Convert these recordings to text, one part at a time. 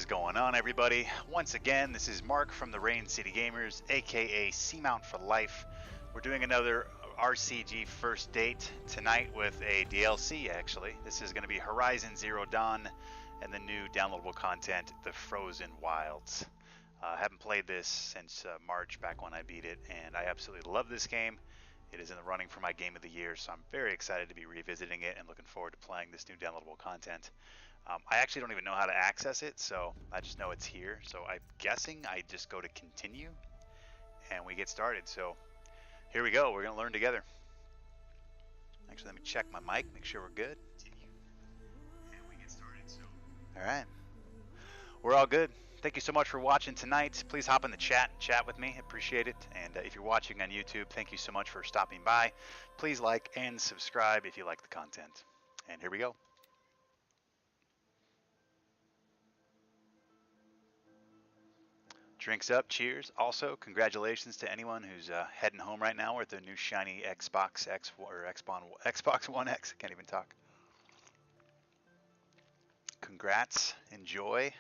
is going on, everybody? Once again, this is Mark from the Rain City Gamers, aka Seamount for Life. We're doing another RCG first date tonight with a DLC, actually. This is going to be Horizon Zero Dawn and the new downloadable content, The Frozen Wilds. I haven't played this since March, back when I beat it, and I absolutely love this game. It is in the running for my game of the year, so I'm very excited to be revisiting it and looking forward to playing this new downloadable content. I actually don't even know how to access it, so I just know it's here. So I'm guessing I just go to continue and we get started. So here we go. We're going to learn together. Actually, let me check my mic, make sure we're good. And we get started. So all right. We're all good. Thank you so much for watching tonight. Please hop in the chat and chat with me. I appreciate it. And if you're watching on YouTube, thank you so much for stopping by. Please like and subscribe if you like the content. And here we go. Drinks up, cheers. Also, congratulations to anyone who's heading home right now with their new shiny Xbox X or Xbox One X. Can't even talk. Congrats. Enjoy.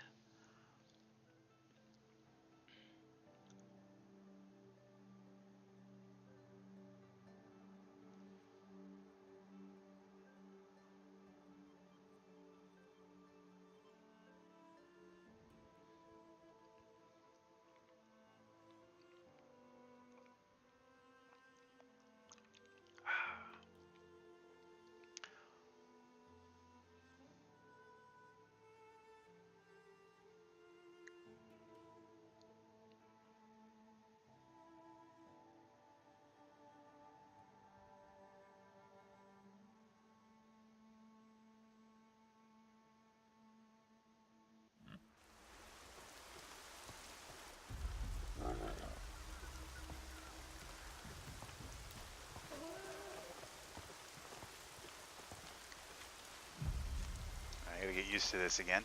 I gotta get used to this again.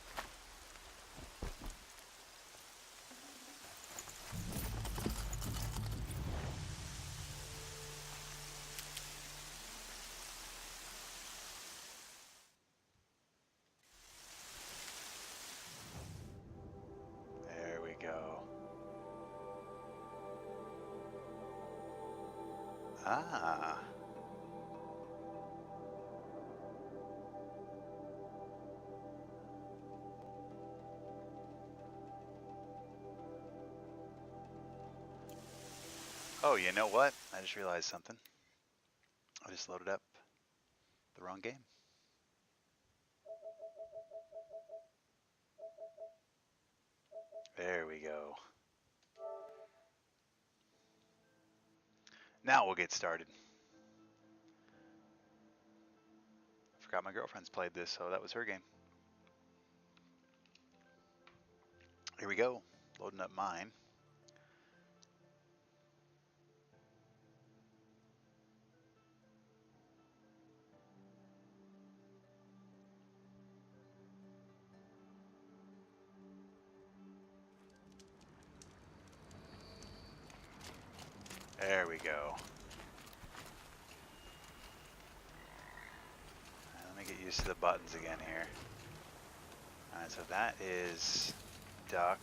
There we go. Ah. Oh, you know what? I just realized something. I just loaded up the wrong game. There we go. Now we'll get started. Forgot my girlfriend's played this, so that was her game. Here we go. Loading up mine. There we go. Let me get used to the buttons again here. Alright, so that is duck,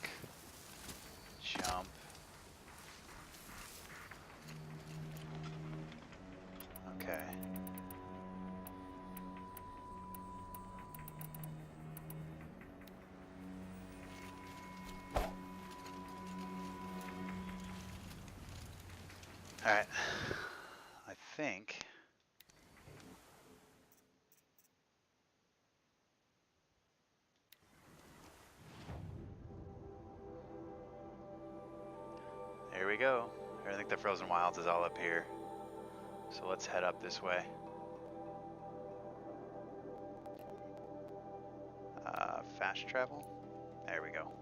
jump. Okay. Alright. I think here we go. I think the Frozen Wilds is all up here. So let's head up this way. Fast travel. There we go.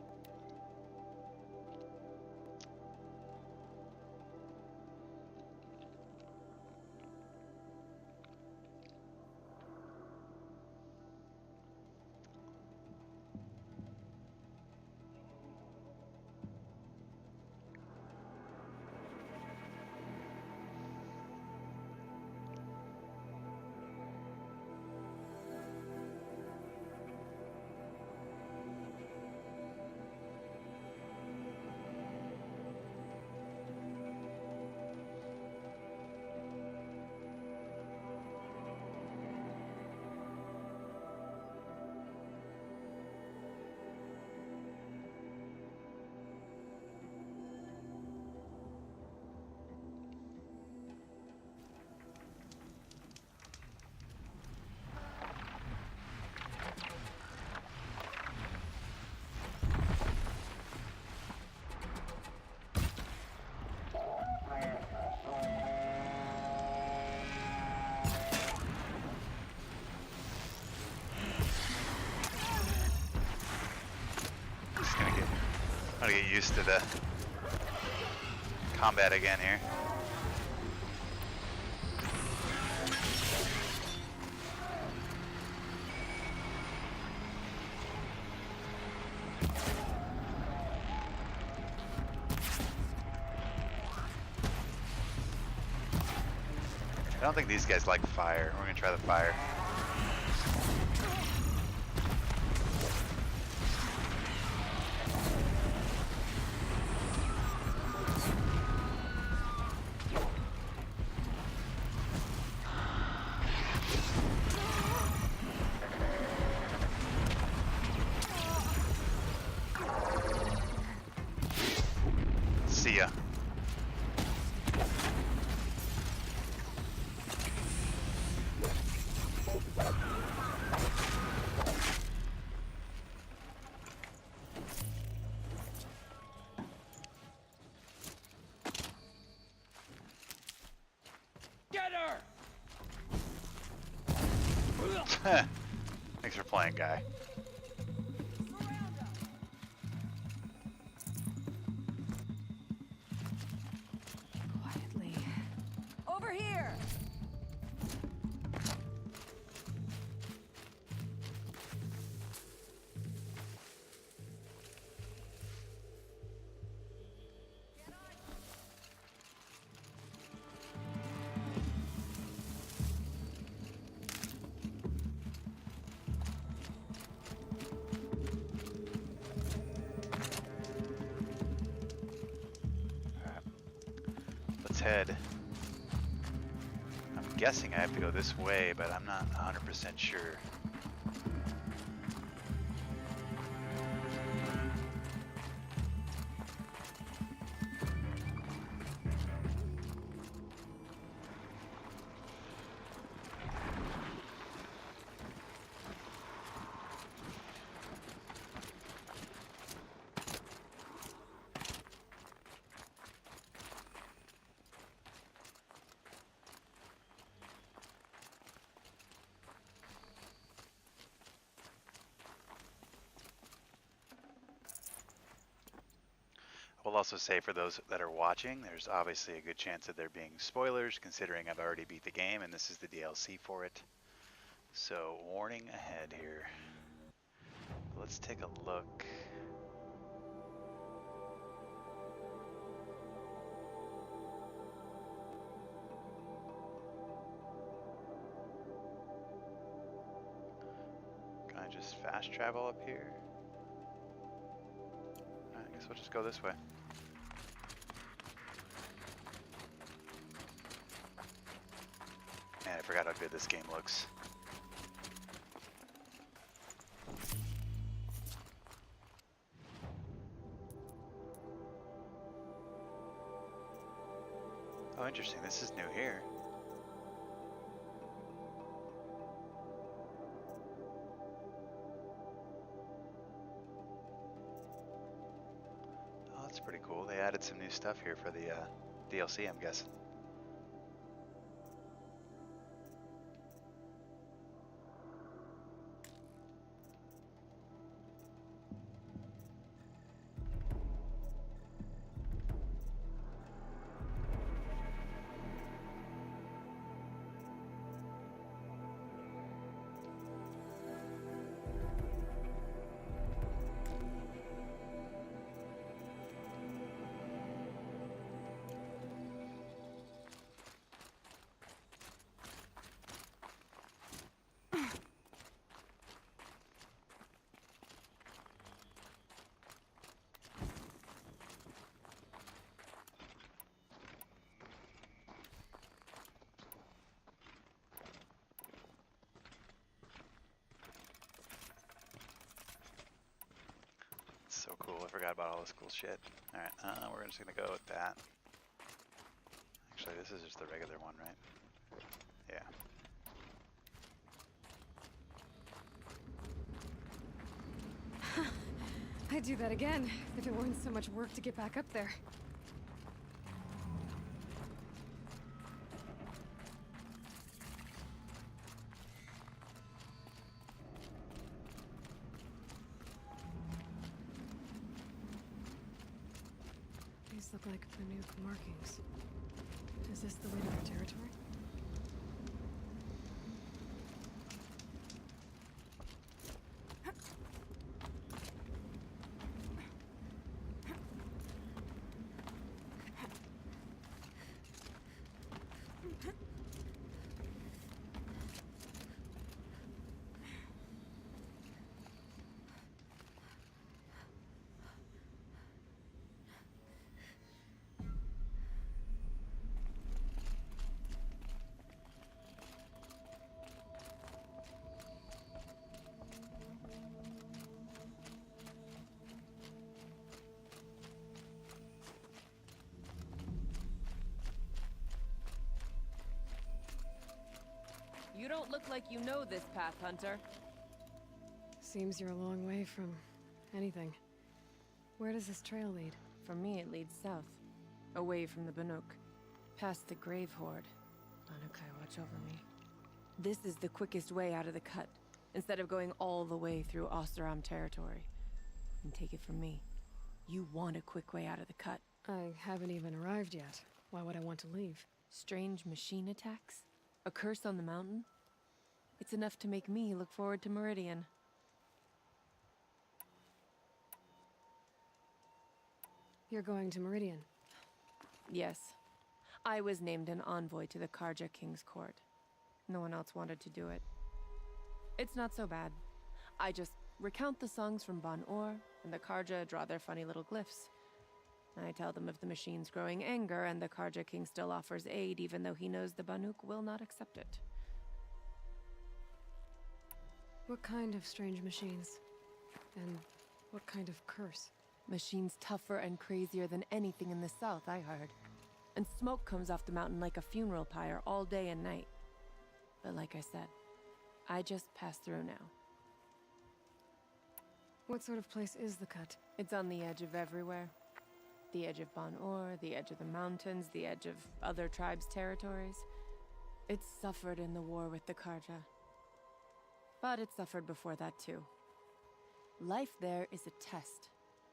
I'm gonna get used to the combat again here. I don't think these guys like fire. We're gonna try the fire. See ya. Get her! Thanks for playing, guy. Quietly. Over here! Let's head. I'm guessing I have to go this way, but I'm not 100% sure. I will also say for those that are watching, there's obviously a good chance of there being spoilers, considering I've already beat the game and this is the DLC for it. So, warning ahead here. Let's take a look. Can I just fast travel up here? I guess we'll just go this way. Man, I forgot how good this game looks. Oh, interesting. This is new here. Oh, that's pretty cool. They added some new stuff here for the DLC, I'm guessing. So cool, I forgot about all this cool shit. Alright, we're just gonna go with that. Actually, this is just the regular one, right? Yeah. I'd do that again, if it weren't so much work to get back up there. These look like Banuk markings. Is this the way to their territory? You don't look like you know this path, Hunter. Seems you're a long way from anything. Where does this trail lead? For me, it leads south. Away from the Banuk. Past the Grave Horde. Banukai, watch over me. This is the quickest way out of the cut, instead of going all the way through Oseram territory. And take it from me, you want a quick way out of the cut. I haven't even arrived yet. Why would I want to leave? Strange machine attacks? A curse on the mountain? It's enough to make me look forward to Meridian. You're going to Meridian. Yes. I was named an envoy to the Karja King's court. No one else wanted to do it. It's not so bad. I just recount the songs from Ban Or, and the Karja draw their funny little glyphs. I tell them of the machine's growing anger, and the Karja King still offers aid, even though he knows the Banuk will not accept it. What kind of strange machines? And what kind of curse? Machines tougher and crazier than anything in the south, I heard. And smoke comes off the mountain like a funeral pyre all day and night. But like I said, I just pass through now. What sort of place is the cut? It's on the edge of everywhere. The edge of Ban Or, the edge of the mountains, the edge of other tribes' territories. It suffered in the war with the Karja. But it suffered before that too. Life there is a test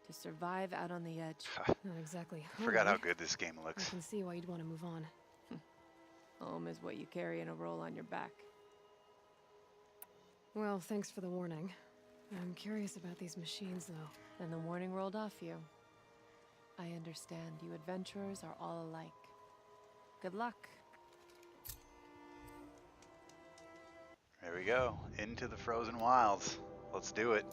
to survive out on the edge. Not exactly I forgot how home. good this game I looks. can see why you'd want to move on. Home is what you carry in a roll on your back. Well, thanks for the warning. I'm curious about these machines, though. Then the warning rolled off you. I understand you adventurers are all alike. Good luck. There we go. Into the frozen wilds. Let's do it.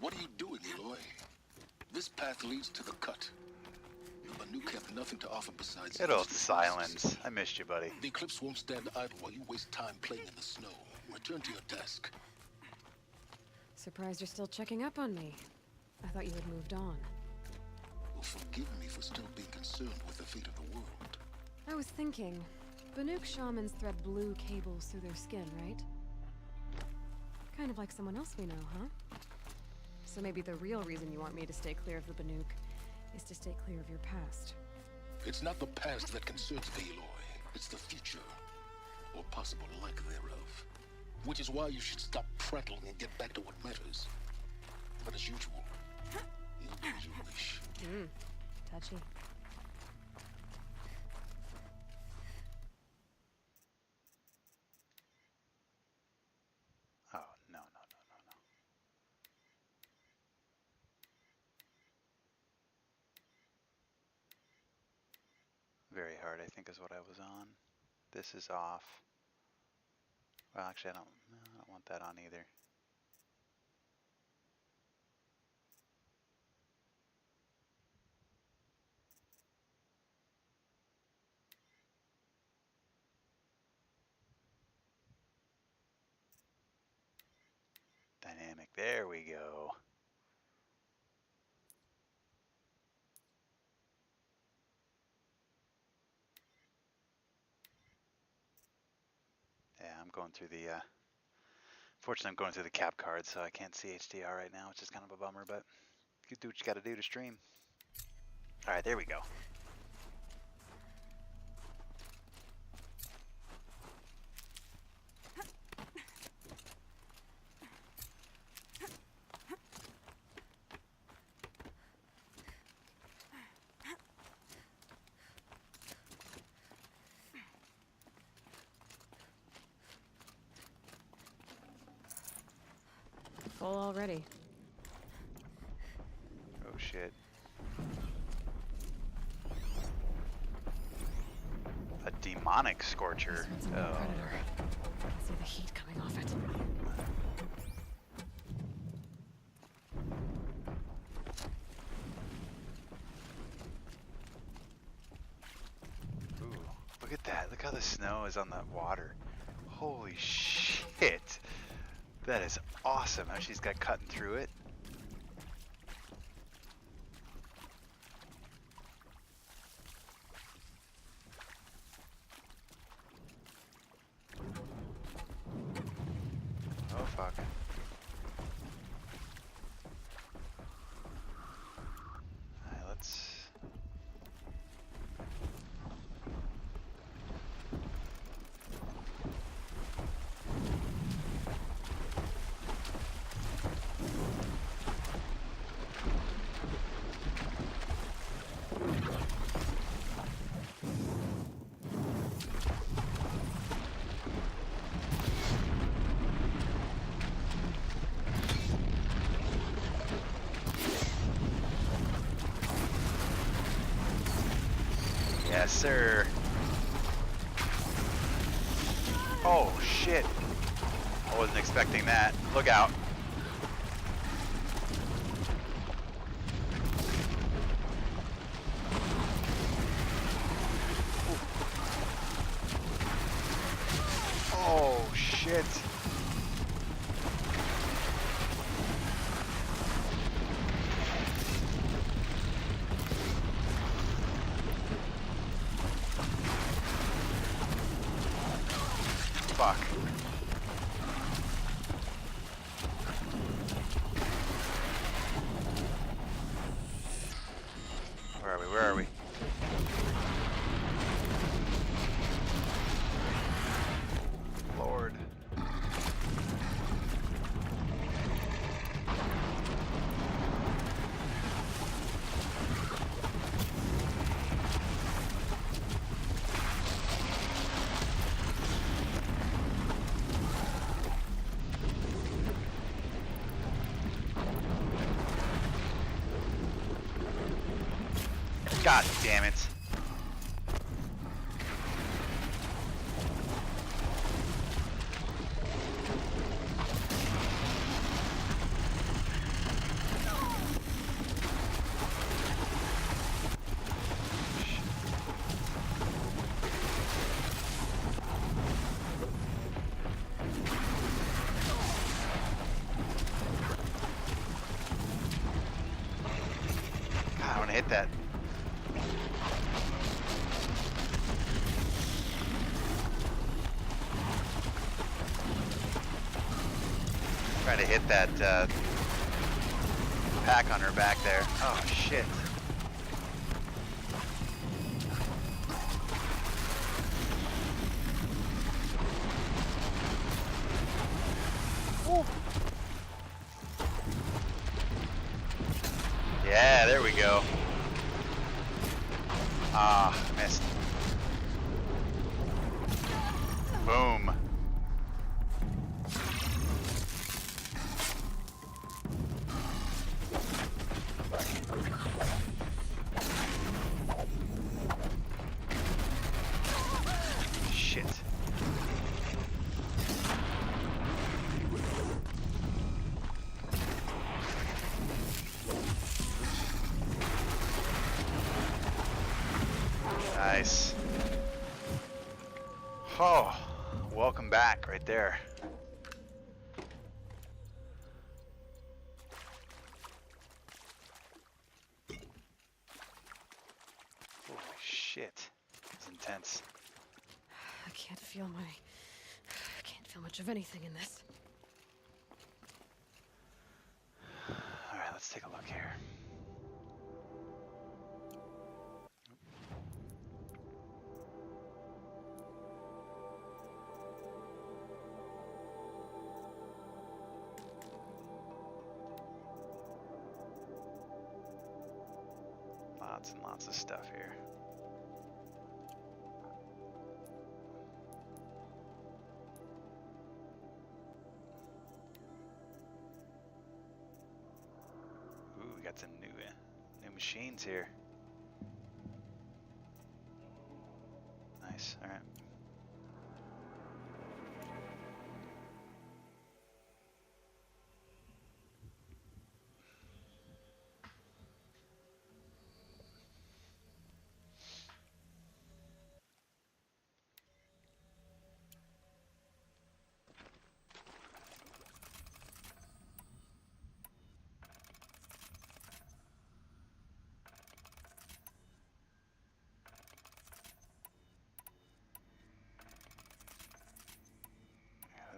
What are you doing, Aloy? This path leads to the cut. The Banuk have nothing to offer besides... Good old silence. I missed you, buddy. The Eclipse won't stand idle while you waste time playing in the snow. Return to your desk. Surprised you're still checking up on me. I thought you had moved on. Well, forgive me for still being concerned with the fate of the world. I was thinking, Banuk shamans thread blue cables through their skin, right? Kind of like someone else we know, huh? So maybe the real reason you want me to stay clear of the Banuk is to stay clear of your past. It's not the past that concerns me, Aloy. It's the future. Or possible lack thereof. Which is why you should stop prattling and get back to what matters. But as usual, you'll do as you wish. Touchy. Oh, no, no, no, no, no. Very hard, I think, is what I was on. This is off. Well, actually, I don't want that on either. Dynamic, there we go. Yeah, I'm going through the Fortunately, I'm going through the cap card, so I can't see HDR right now, which is kind of a bummer, but you do what you gotta do to stream. Alright, there we go. Full already. Oh shit. A demonic scorcher. This one's a real predator. I can see the heat coming off it. Ooh, look at that. Look how the snow is on the water. Holy shit. That is awesome how she's got cutting through it. Oh fuck. Alright, let's... Yes, sir. Oh, shit. I wasn't expecting that. Look out. Oh, shit. Fuck. Where are we? Where are we? Lord. God damn it. God, I want to hit that. Trying to hit that pack on her back there. Oh shit. Ooh. Yeah, there we go. Ah, missed. Boom. Shit. Nice. Oh, welcome back right there. Holy shit. It's intense. I can't feel much of anything in this. Lots and lots of stuff here. Ooh, we got some new machines here. Nice. All right.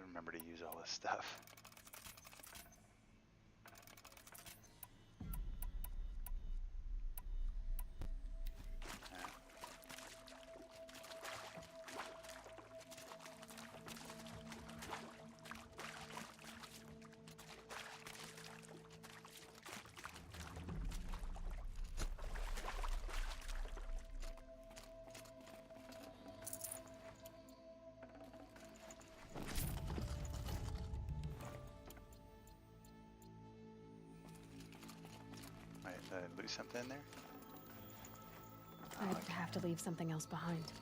Remember to use all this stuff. Did I lose something in there? I'd have to leave something else behind.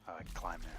Oh, I can climb there.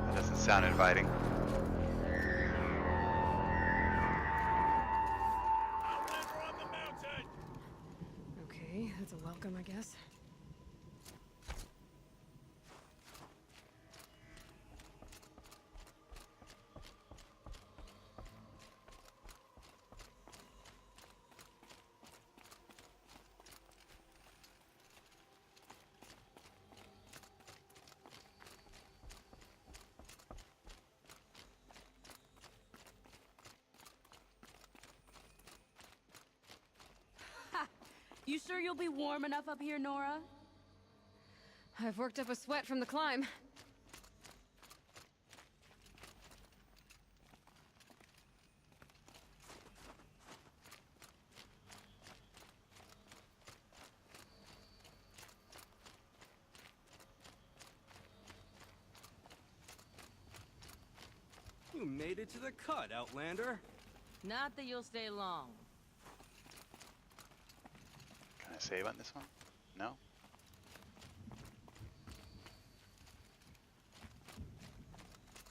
That doesn't sound inviting. Okay, that's a welcome, I guess. You sure you'll be warm enough up here, Nora? I've worked up a sweat from the climb. You made it to the cut, Outlander. Not that you'll stay long. Can I save on this one? No?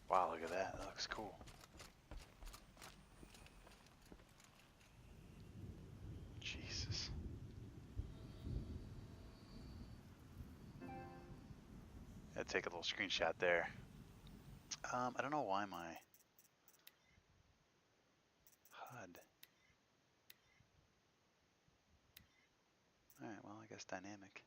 Wow, look at that. That looks cool. Jesus. Gotta take a little screenshot there. I don't know why my HUD. Alright, well, I guess dynamic.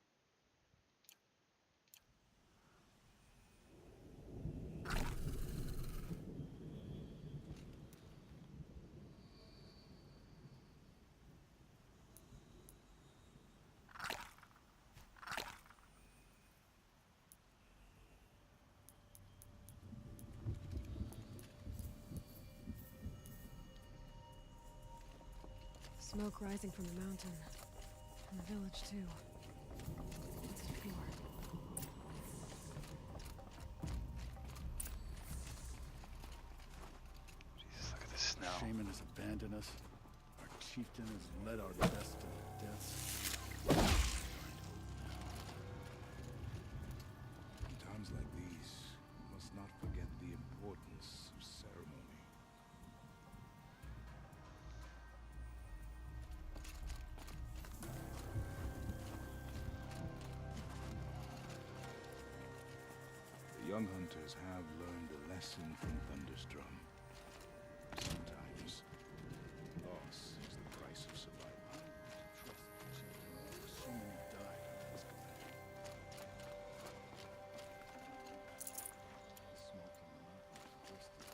smoke rising from the mountain. And the village, too. What's it for? Jesus, look at the snow. Shaman has abandoned us. Our chieftain has led our best to deaths. In times like these, we must not forget the importance of ceremony. The young hunters have learned a lesson from Thunderstrom. Sometimes, loss is the price of survival. So many died on this command. The smoke from the mountain is twisted.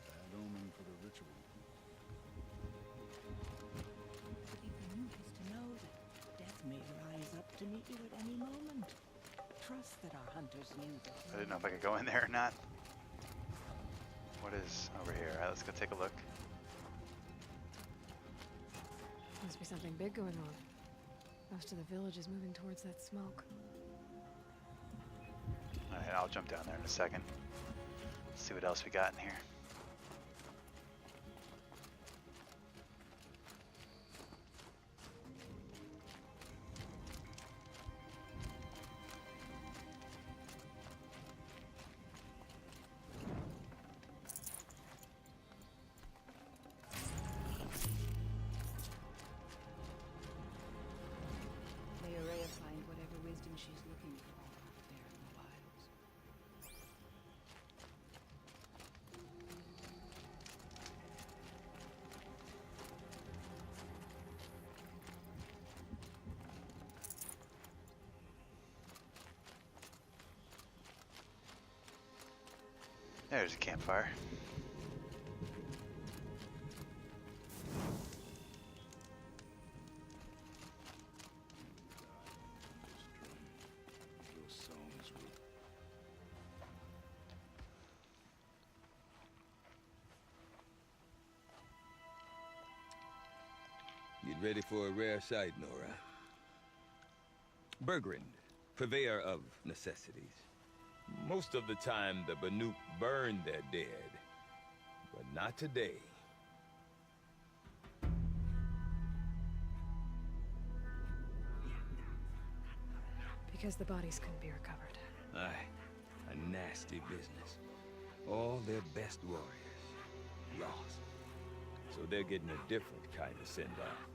Bad omen for the ritual. Even is to know that death may rise up to meet you at any moment. Trust that our hunters knew that. I didn't know if I could go in there or not. What is over here? Alright, let's go take a look. Must be something big going on. Most of the village is moving towards that smoke. Alright, I'll jump down there in a second. See what else we got in here. May Araya find whatever wisdom she's looking for out there in the wilds. There's a campfire. Those songs will Get ready for a rare sight, Nora. Bergrand, purveyor of necessities. Most of the time, the Banuk burn their dead, but not today. Because the bodies couldn't be recovered. Aye, a nasty business. All their best warriors, lost. So they're getting a different kind of send-off.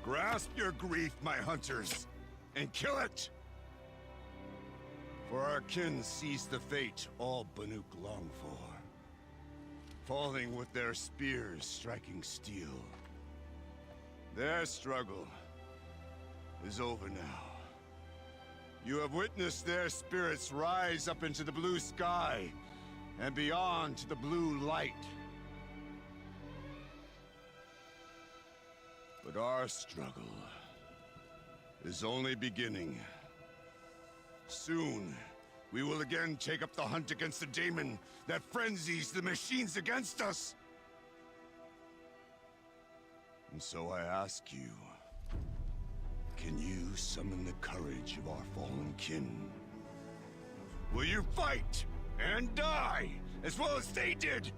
Grasp your grief, my hunters, and kill it! For our kin sees the fate all Banuk long for. Falling with their spears striking steel. Their struggle is over now. You have witnessed their spirits rise up into the blue sky and beyond to the blue light. But our struggle is only beginning. Soon, we will again take up the hunt against the daemon that frenzies the machines against us. And so I ask you, can you summon the courage of our fallen kin? Will you fight and die as well as they did?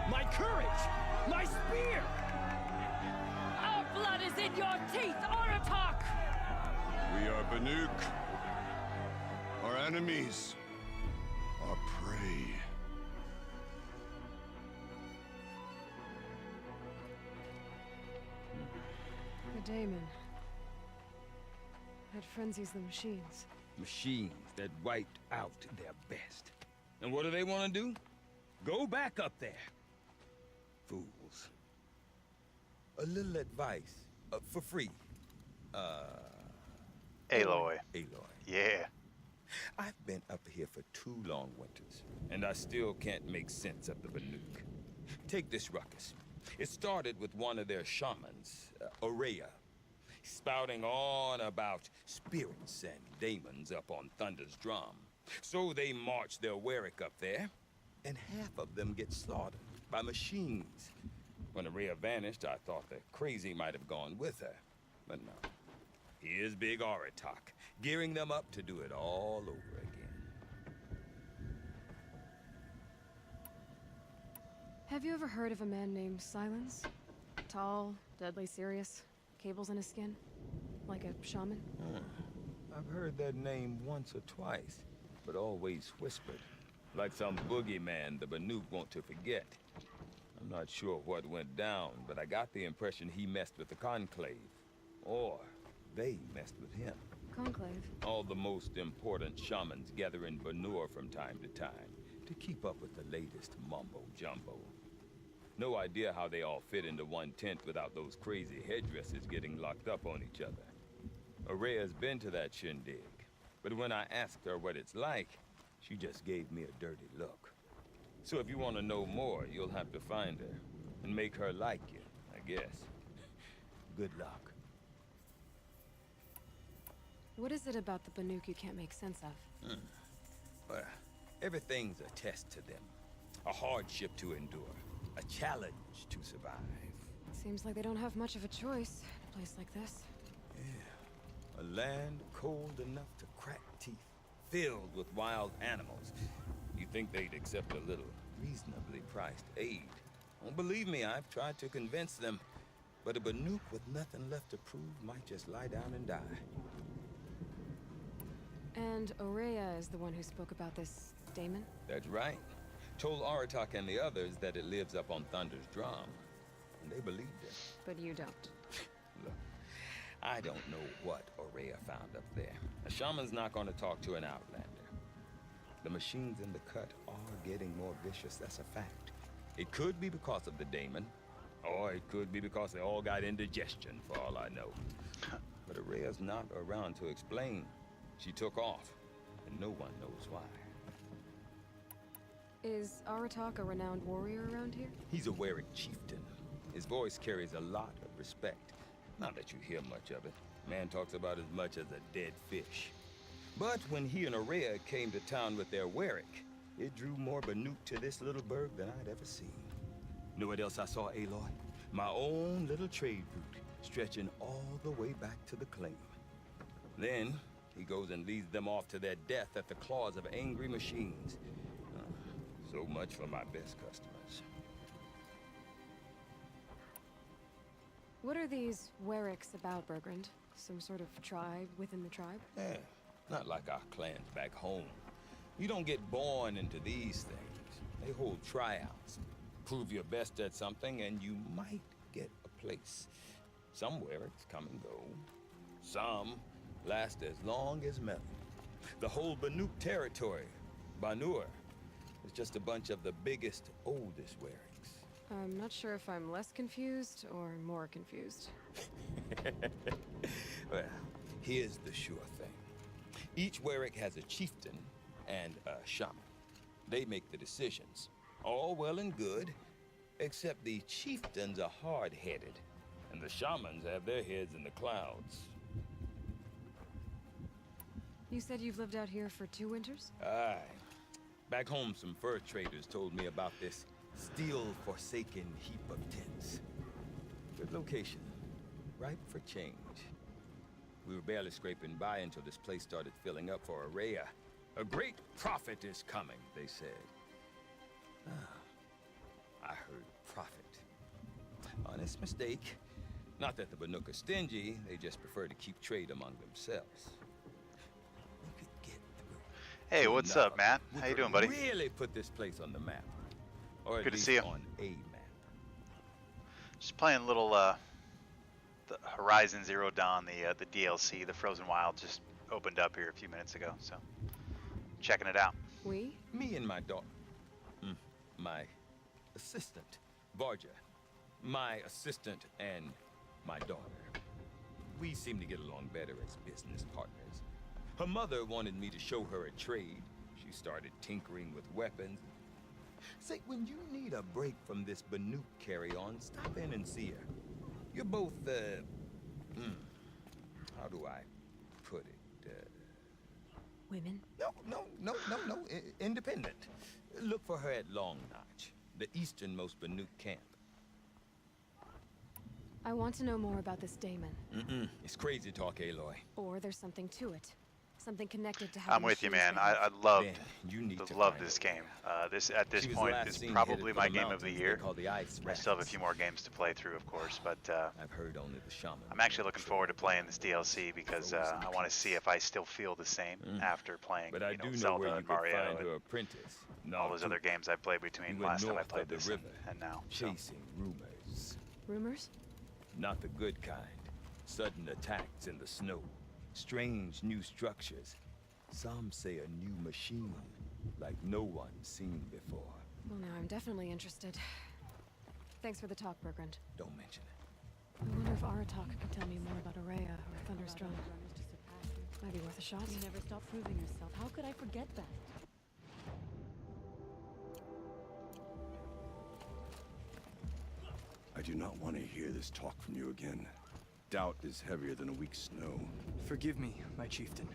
My courage! My spear! Our blood is in your teeth, Aratak! We are Banuk. Our enemies are prey. The daemon. That frenzies the machines. Machines that wiped out their best. And what do they want to do? Go back up there. Fools. A little advice, for free. Aloy. Aloy. Yeah. I've been up here for 2 long winters, and I still can't make sense of the Banuk. Take this ruckus. It started with one of their shamans, Aurea, spouting on about spirits and daemons up on Thunder's drum. So they march their Warwick up there, and half of them get slaughtered by machines. When Aurea vanished, I thought the crazy might have gone with her, but no. Here's Big Aratak, gearing them up to do it all over again. Have you ever heard of a man named Silence? Tall, deadly serious, cables in his skin? Like a shaman? I've heard that name once or twice, but always whispered. Like some boogeyman the Banuk want to forget. I'm not sure what went down, but I got the impression he messed with the Conclave. Or they messed with him. Conclave? All the most important shamans gather in Banur from time to time to keep up with the latest mumbo-jumbo. No idea how they all fit into one tent without those crazy headdresses getting locked up on each other. Aurea's been to that shindig, but when I asked her what it's like, she just gave me a dirty look. So if you want to know more, you'll have to find her and make her like you, I guess. Good luck. What is it about the Banuk you can't make sense of? Well, everything's a test to them. A hardship to endure. A challenge to survive. Seems like they don't have much of a choice in a place like this. Yeah. A land cold enough to crack teeth. Filled with wild animals. You'd think they'd accept a little reasonably priced aid. Well, believe me, I've tried to convince them. But a Banuk with nothing left to prove might just lie down and die. And Aurea is the one who spoke about this daemon? That's right. Told Aratak and the others that it lives up on Thunder's drum. And they believed it. But you don't. Look, I don't know what Aurea found up there. A shaman's not going to talk to an outlander. The machines in the cut are getting more vicious, that's a fact. It could be because of the daemon, or it could be because they all got indigestion, for all I know. But Aurea's not around to explain. She took off, and no one knows why. Is Aratak a renowned warrior around here? He's a Warwick chieftain. His voice carries a lot of respect. Not that you hear much of it. Man talks about as much as a dead fish. But when he and Aurea came to town with their Warwick, it drew more Banuk to this little burg than I'd ever seen. Know what else I saw, Aloy? My own little trade route, stretching all the way back to the claim. Then, he goes and leads them off to their death at the claws of angry machines. So much for my best customers. What are these Warwicks about, Bergrand? Some sort of tribe within the tribe? Yeah, not like our clans back home. You don't get born into these things. They hold tryouts. Prove your best at something and you might get a place. Some Warwicks come and go. Some last as long as Melon. The whole Banuk territory, Banur, is just a bunch of the biggest, oldest Warwicks. I'm not sure if I'm less confused or more confused. Well, here's the sure thing. Each Warwick has a chieftain and a shaman. They make the decisions. All well and good, except the chieftains are hard-headed, and the shamans have their heads in the clouds. You said you've lived out here for 2 winters? Aye. Back home, some fur traders told me about this steel-forsaken heap of tents. Good location. Ripe for change. We were barely scraping by until this place started filling up for Araya. A great prophet is coming, they said. I heard prophet. Honest mistake. Not that the Banuk are stingy, they just prefer to keep trade among themselves. We could get through. Hey, what's up, Matt? We How you could doing, buddy? Really put this place on the map. Or at Good to least see you. on a map. Just playing a little the Horizon Zero Dawn, the DLC, the Frozen Wild, just opened up here a few minutes ago, so checking it out. We? Me and my daughter. My assistant, Varja. My assistant and my daughter. We seem to get along better as business partners. Her mother wanted me to show her a trade. She started tinkering with weapons. Say, when you need a break from this Banuk carry-on, stop in and see her. You're both, how do I put it? Women? No. Independent. Look for her at Long Notch, the easternmost Banuk camp. I want to know more about this Damon. It's crazy talk, Aloy. Or there's something to it. Something connected to how I'm with you, man. I loved this game. At this point, this is probably my game of the year. I still have a few more games to play through, of course, but I've heard only the shaman. I'm actually looking forward to playing this DLC because I want to see if I still feel the same after playing, But I do know Zelda where you and could Mario find her and apprentice. all those other games I played between last time I played this and now. So. Chasing rumors. Rumors? Not the good kind. Sudden attacks in the snow. Strange new structures. Some say a new machine, like no one's seen before. Well, now I'm definitely interested. Thanks for the talk, Bergrand. Don't mention it. I wonder if Aratak could tell me more about Araya or Thunderstrom. Might be worth a shot. You never stop proving yourself. How could I forget that? I do not want to hear this talk from you again. Doubt is heavier than a week's snow. Forgive me, my chieftain.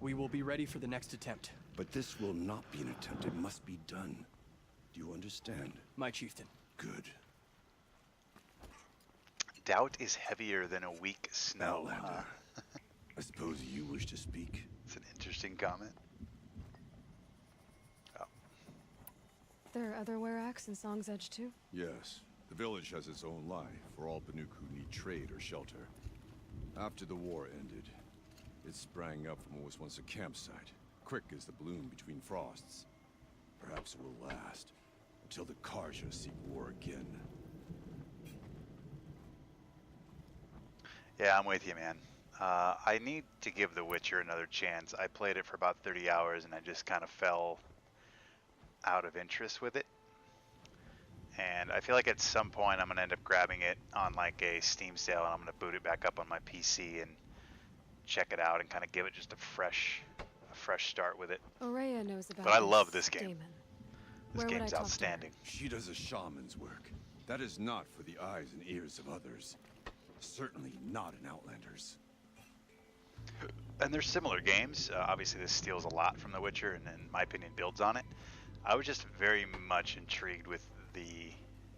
We will be ready for the next attempt. But this will not be an attempt. It must be done. Do you understand? My chieftain. Good. Doubt is heavier than a weak snow. Outlander. I suppose you wish to speak? It's an interesting comment. Oh. There are other Weraks in Song's Edge too? Yes. The village has its own life for all Banuk who need trade or shelter. After the war ended, it sprang up from what was once a campsite, quick as the bloom between frosts. Perhaps it will last, until the Karja seek war again. Yeah, I'm with you, man. I need to give The Witcher another chance. I played it for about 30 hours and I just kind of fell out of interest with it. And I feel like at some point I'm going to end up grabbing it on like a Steam sale and I'm going to boot it back up on my PC and check it out and kind of give it just a fresh start with it. Araya knows about But I love this game. Damon. This Where would game's I talk to her? outstanding. She does a shaman's work. That is not for the eyes and ears of others. Certainly not an Outlander's. And they're similar games. Obviously this steals a lot from The Witcher and in my opinion builds on it. I was just very much intrigued with the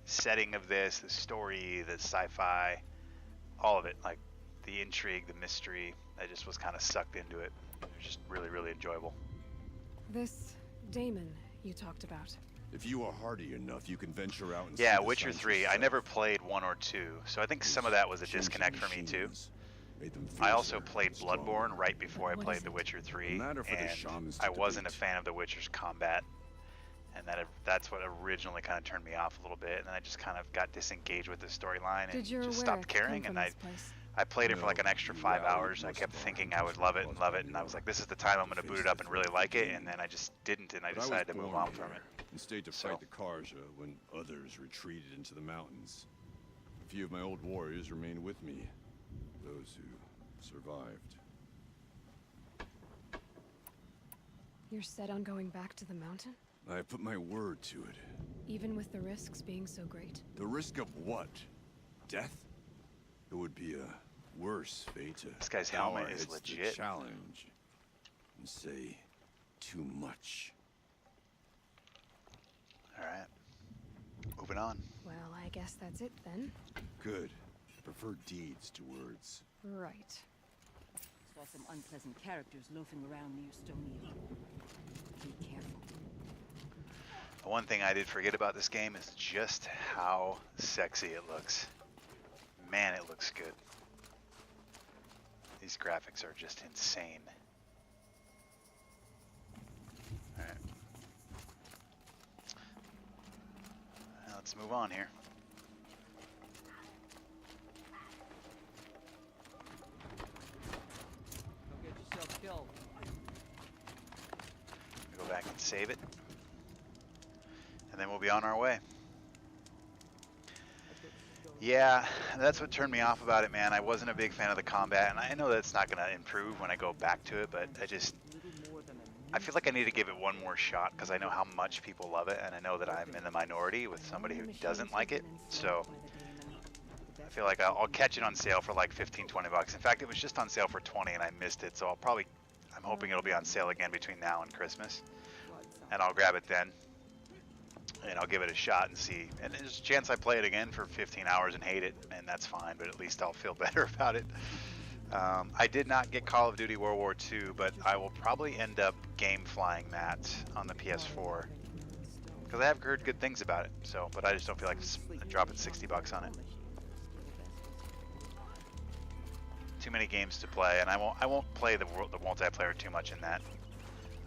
setting of this, the story, the sci-fi, all of it. Like the intrigue, the mystery. I just was kind of sucked into it. It was just really, really enjoyable. This Damon you talked about. If you are hardy enough, you can venture out and Yeah, see the Witcher signs 3. I yourself. never played 1 or 2, so I think some of that was a Changing disconnect for me too. machines made them I also fiercer, played stronger. Bloodborne right before I What played is The it? Witcher 3, A matter for the and shamans to I wasn't a debate. fan of The Witcher's combat, and that's what originally kind of turned me off a little bit, and then I just kind of got disengaged with the storyline and Did your just Werak stopped caring, come and from this place? I played it for like an No, extra you 5 rallied hours. I most kept of our thinking I would love it and caused love by it, and I was war like, this is the time I'm going to to boot face it up the and really threat like of it, the and then I just didn't, and I But I was decided to move born on from here it. and stayed to So- fight the Karja when others retreated into the mountains. A few of my old warriors remained with me. Those who survived. You're set on going back to the mountain? I have put my word to it. Even with the risks being so great? The risk of what? Death? It would be a worse fate to This guy's bow our helmet is heads to legit. challenge. and say too much. All right. Moving on. Well, I guess that's it then. Good. Prefer deeds to words. Right. Saw some unpleasant characters loafing around near Stony Hill. Be careful. The one thing I did forget about this game is just how sexy it looks. Man, it looks good. These graphics are just insane. All right. Now let's move on here. Don't get yourself killed. Go back and save it. And then we'll be on our way. Yeah, that's what turned me off about it, man. I wasn't a big fan of the combat, and I know that's not going to improve when I go back to it, but I feel like I need to give it one more shot because I know how much people love it, and I know that I'm in the minority with somebody who doesn't like it. So I feel like I'll catch it on sale for like 15, 20 bucks. In fact, it was just on sale for 20 and I missed it, so I'm hoping it'll be on sale again between now and Christmas, and I'll grab it then. And I'll give it a shot and see. And there's a chance I play it again for 15 hours and hate it, and that's fine, but at least I'll feel better about it. I did not get Call of Duty World War II, but I will probably end up game flying that on the PS4. Because I have heard good things about it, so, but I just don't feel like dropping 60 bucks on it. Too many games to play, and I won't play the multiplayer too much in that.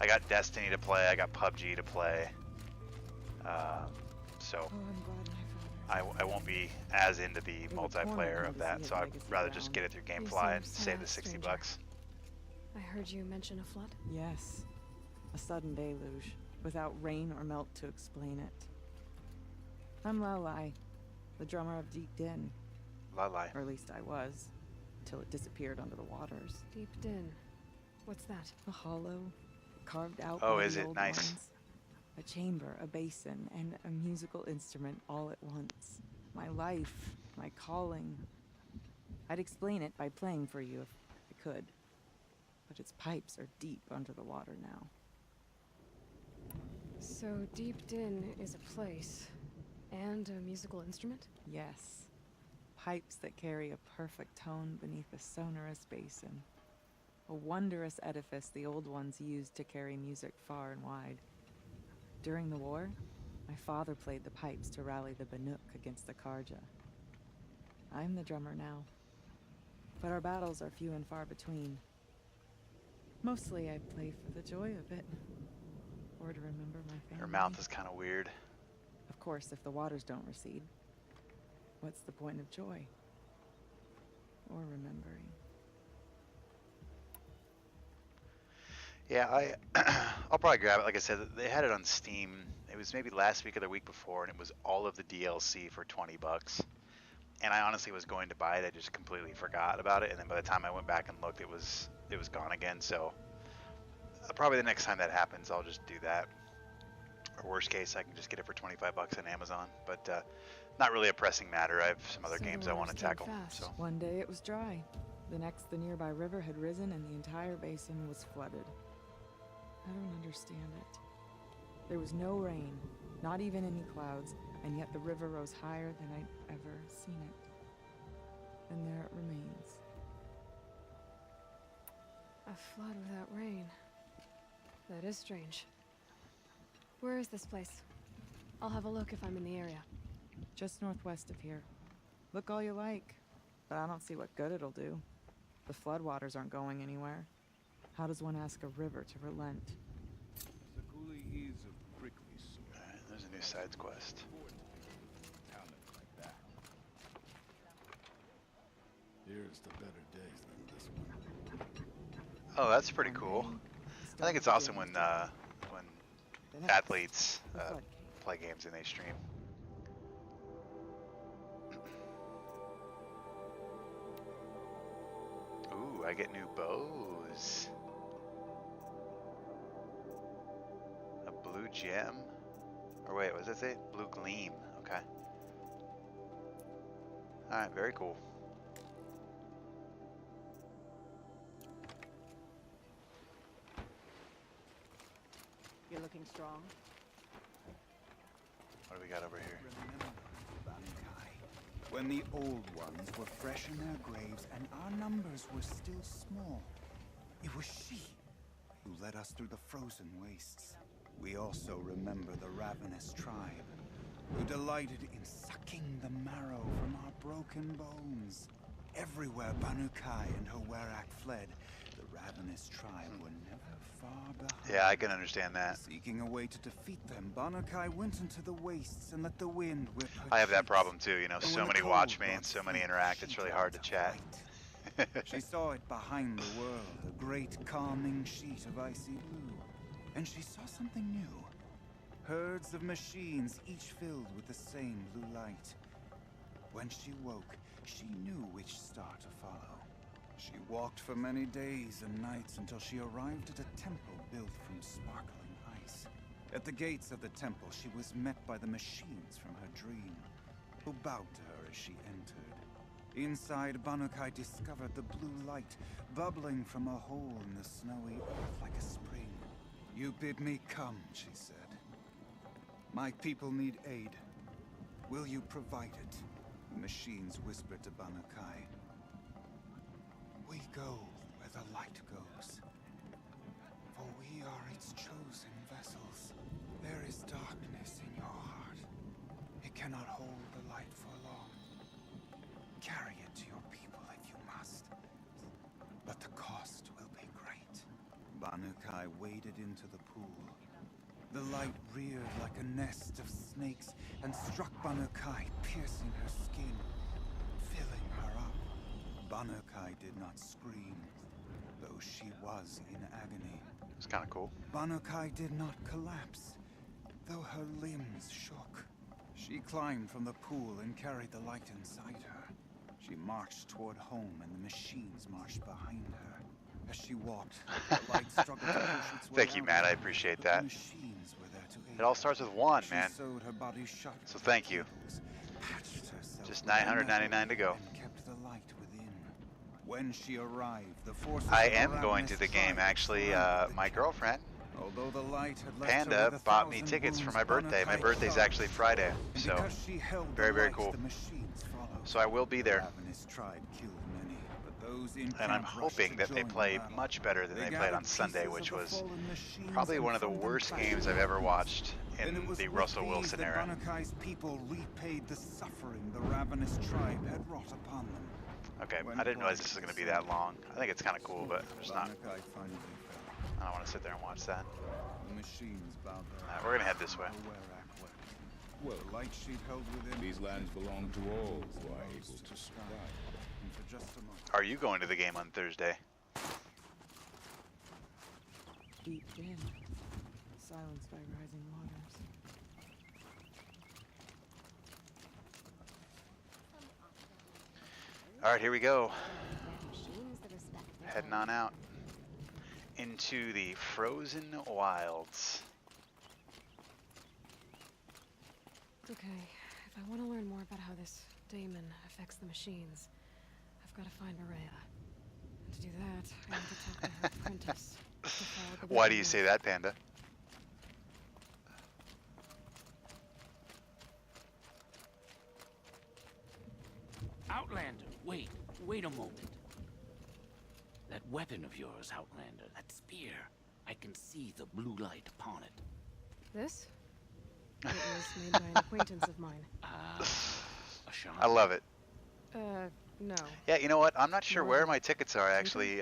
I got Destiny to play, I got PUBG to play. So I won't be as into the multiplayer of that, so I'd rather just get it through GameFly and save the 60 bucks. I heard you mention a flood? Yes. A sudden deluge, without rain or melt to explain it. I'm Lalai, the drummer of Deep Din. Lalai. Or at least I was, till it disappeared under the waters. Deep Din. What's that? A hollow, carved out Oh, by is the it? old Nice. ones. A chamber, a basin, and a musical instrument all at once. My life, my calling. I'd explain it by playing for you if I could. But its pipes are deep under the water now. So Deep Din is a place and a musical instrument? Yes. Pipes that carry a perfect tone beneath a sonorous basin. A wondrous edifice the old ones used to carry music far and wide. During the war, my father played the pipes to rally the Banuk against the Karja. I'm the drummer now, but our battles are few and far between. Mostly I play for the joy of it, or to remember my family. Her mouth is kind of weird. Of course, if the waters don't recede, what's the point of joy? Or remembering? Yeah, I'll probably grab it. Like I said, they had it on Steam. It was maybe last week or the week before, and it was all of the DLC for 20 bucks. And I honestly was going to buy it. I just completely forgot about it. And then by the time I went back and looked, it was gone again. So probably the next time that happens, I'll just do that. Or worst case, I can just get it for 25 bucks on Amazon. But not really a pressing matter. I have some other games I want to tackle. So one day it was dry. The next, the nearby river had risen and the entire basin was flooded. I don't understand it. There was no rain, not even any clouds, and yet the river rose higher than I'd ever seen it. And there it remains. A flood without rain. That is strange. Where is this place? I'll have a look if I'm in the area. Just northwest of here. Look all you like, but I don't see what good it'll do. The floodwaters aren't going anywhere. How does one ask a river to relent? alright, there's a new side quest. Here's the better days than this one. Oh, that's pretty cool. I think it's awesome when athletes play games and they stream. Ooh, I get new bows. A blue gem? Or wait, what does that say? Blue gleam. Okay. Alright, very cool. going strong. What do we got over here? Remember, Banukai, when the old ones were fresh in their graves and our numbers were still small, it was she who led us through the frozen wastes. We also remember the ravenous tribe, who delighted in sucking the marrow from our broken bones. Everywhere Banukai and her Werak fled, the ravenous tribe were never far behind. Yeah, I can understand that. Seeking a way to defeat them, Banukai went into the wastes and let the wind whip her I have that cheeks. problem too, you know, But so when the many cold watch me brought and so many sleep, interact, she it's really hard to turned chat. white. She saw it behind the world, a great calming sheet of icy blue. And she saw something new. Herds of machines, each filled with the same blue light. When she woke, she knew which star to follow. She walked for many days and nights until she arrived at a temple built from sparkling ice. At the gates of the temple, she was met by the machines from her dream, who bowed to her as she entered. Inside, Banukai discovered the blue light bubbling from a hole in the snowy earth like a spring. You bid me come, she said. My people need aid. Will you provide it? The machines whispered to Banukai. We go where the light goes, for we are its chosen vessels. There is darkness in your heart. It cannot hold the light for long. Carry it to your people if you must, but the cost will be great. Banukai waded into the pool. The light reared like a nest of snakes and struck Banukai, piercing her skin, filling her up. Banukai did not scream, though she was in agony. It's kind of cool. Banukai did not collapse, though her limbs shook. She climbed from the pool and carried the light inside her. She marched toward home, and the machines marched behind her. As she walked, the light struggled to push its way Thank you, out, Matt. I appreciate but that. the machines were there to aid. It all starts with one, She man. sewed her body shut So with thank her you. cables, patched herself Just with her $999 to go. and kept the light within. When she arrived, the forces I of the am going ravenous to the game, tribe actually. surrounded the My camp. girlfriend, Although the light had left her Panda, with bought me 1,000 tickets for wounds, my birthday. My Banukai birthday's charged. actually Friday, And so because she held the very, very light, cool. the machines followed. So I will be The there. ravenous tribe killed many, but those in And I'm camp rushed hoping to that they join the play battle. much better than they played gathered on Sunday, pieces which of the was fallen machines probably and one of the flung them worst back games into I've ever the watched and it in was the with Russell these Wilson that era. Banukai's people repaid the suffering the ravenous tribe had wrought upon them. Okay, When I didn't realize this quiet was going to be that long. I think it's kind of cool, but I'm just not. Banukai finally fell. I don't want to sit there and watch that. The machines bowed their Alright, we're gonna head this way. The Werak wept. Well, the light she'd held within These lands belong to all who are rose able to to the sky. survive. And for just a moment, Are you going to the game on Thursday? Deep in, silenced by rising waters. Alright, here we go. Machines that respect their Heading on out into the frozen wilds. Okay, if I want to learn more about how this daemon affects the machines, I've got to find Maria. And to do that, I need to talk to her apprentice. to follow the Why do you vision say that, Panda? Outlander, wait a moment. That weapon of yours, Outlander, that spear, I can see the blue light upon it. This? It was made by an acquaintance of mine. A shaman. I love it. No. Yeah, you know what? I'm not sure No. where my tickets are actually.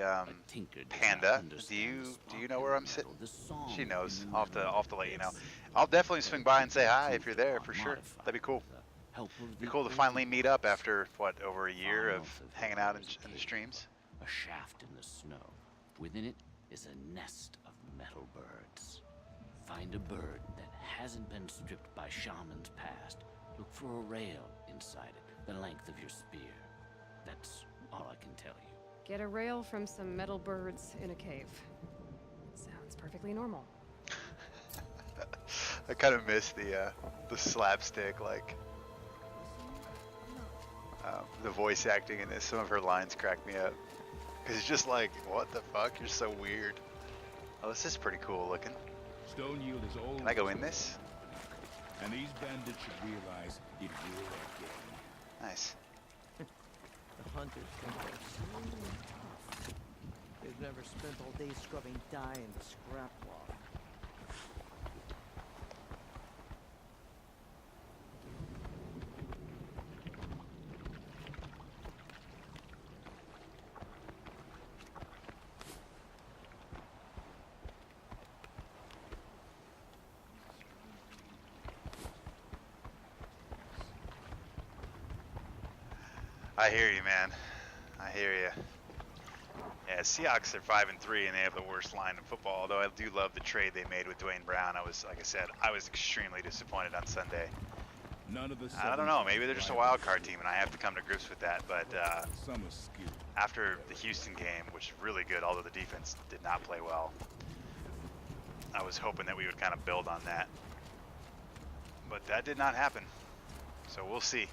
Tinker does Panda, not do understand you the know where I'm sparkling sitting? metal, the song She knows. in I'll the have to let you know. Yes. I'll definitely swing by and say hi The if you're truth there are for sure. modified That'd be cool. with the help of Be the cool to old finally meet up ones. after what, over a year Far of north of hanging here out in is a the cave, streams. A shaft in the snow. Within it is a nest of metal birds. Find a bird that hasn't been stripped by shamans past. Look for a rail inside it, the length of your spear. That's all I can tell you. Get a rail from some metal birds in a cave. Sounds perfectly normal. I kind of miss the slapstick, like the voice acting in this. Some of her lines crack me up because it's just like, what the fuck? You're so weird. Oh, this is pretty cool looking. Stone Yield is always... Can I go in this? And these bandits should realize it will again. Nice. The hunters think they're so tough. They've never spent all day scrubbing dye in the scrap log. I hear you, man. I hear you. Yeah, Seahawks are 5-3, and they have the worst line in football. Although I do love the trade they made with Dwayne Brown. Like I said, I was extremely disappointed on Sunday. None of the I don't know. Maybe they're just a wild card team, and I have to come to grips with that. But skill. After the Houston game, which is really good, although the defense did not play well, I was hoping that we would kind of build on that. But that did not happen. So we'll see.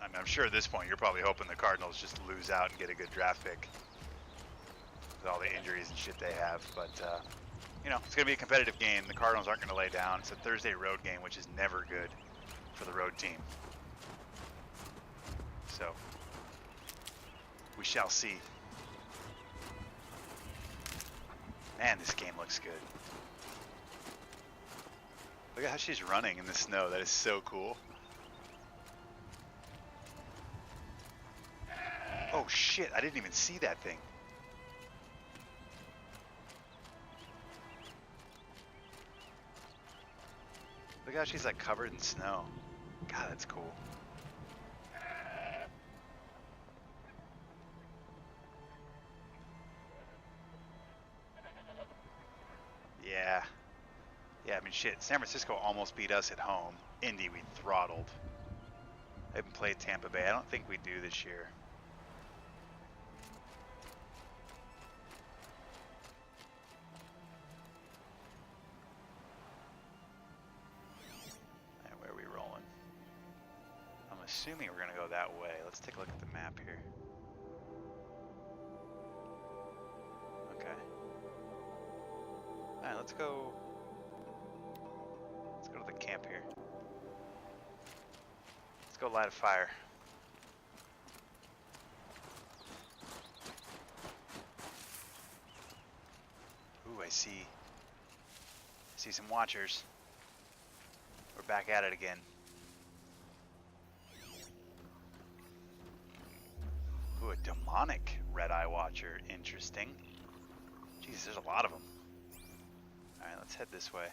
I mean, I'm sure at this point you're probably hoping the Cardinals just lose out and get a good draft pick with all the injuries and shit they have. But, you know, it's going to be a competitive game. The Cardinals aren't going to lay down. It's a Thursday road game, which is never good for the road team. So, we shall see. Man, this game looks good. Look at how she's running in the snow. That is so cool. Oh shit, I didn't even see that thing. Look how she's like covered in snow. God, that's cool. Yeah. Yeah, I mean shit, San Francisco almost beat us at home. Indy we throttled. I haven't played Tampa Bay. I don't think we do this year. Assuming we're gonna go that way. Let's take a look at the map here. Okay. Alright, let's go to the camp here. Let's go light a fire. Ooh, I see some watchers. We're back at it again. Ooh, a demonic red-eye watcher. Interesting. Jeez, there's a lot of them. Alright, let's head this way.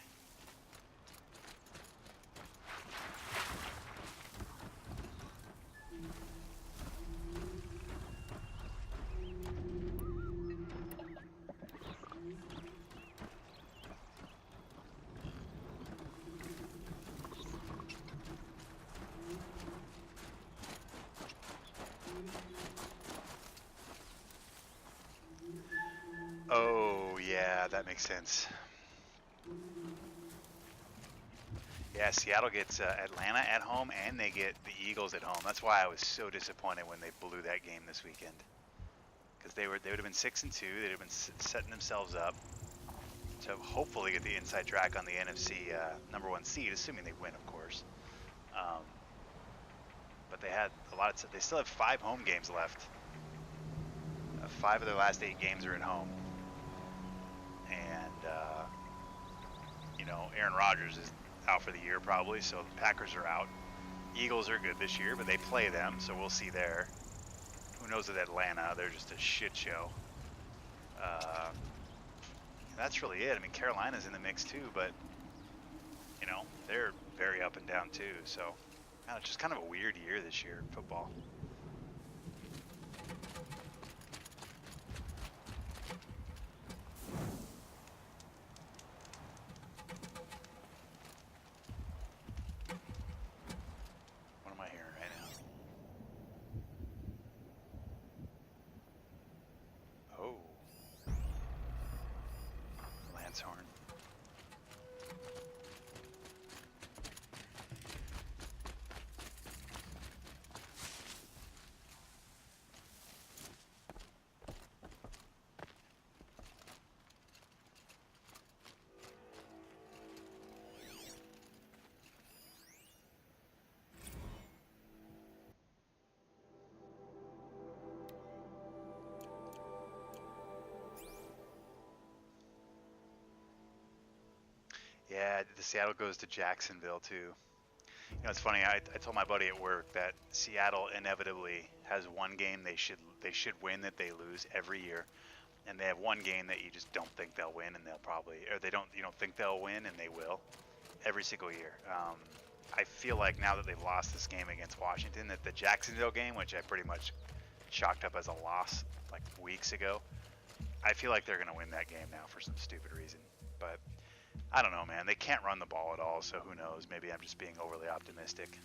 Oh, yeah, that makes sense. Yeah, Seattle gets Atlanta at home, and they get the Eagles at home. That's why I was so disappointed when they blew that game this weekend. Because they would have been 6-2. They'd have been setting themselves up to hopefully get the inside track on the NFC #1 seed, assuming they win, of course. But they had a lot of. They still have 5 home games left. 5 of their last 8 games are at home. And, you know, Aaron Rodgers is out for the year probably, so the Packers are out. Eagles are good this year, but they play them, so we'll see there. Who knows with Atlanta? They're just a shit show. That's really it. I mean, Carolina's in the mix too, but, you know, they're very up and down too, so it's just kind of a weird year this year in football. Horn. Yeah, the Seattle goes to Jacksonville too. You know, it's funny. I told my buddy at work that Seattle inevitably has one game they should win that they lose every year, and they have one game that you just don't think they'll win, and they'll probably, or you don't think they'll win, and they will every single year. I feel like now that they've lost this game against Washington, that the Jacksonville game, which I pretty much chalked up as a loss like weeks ago, I feel like they're going to win that game now for some stupid reason. But I don't know, man. They can't run the ball at all, so who knows? Maybe I'm just being overly optimistic.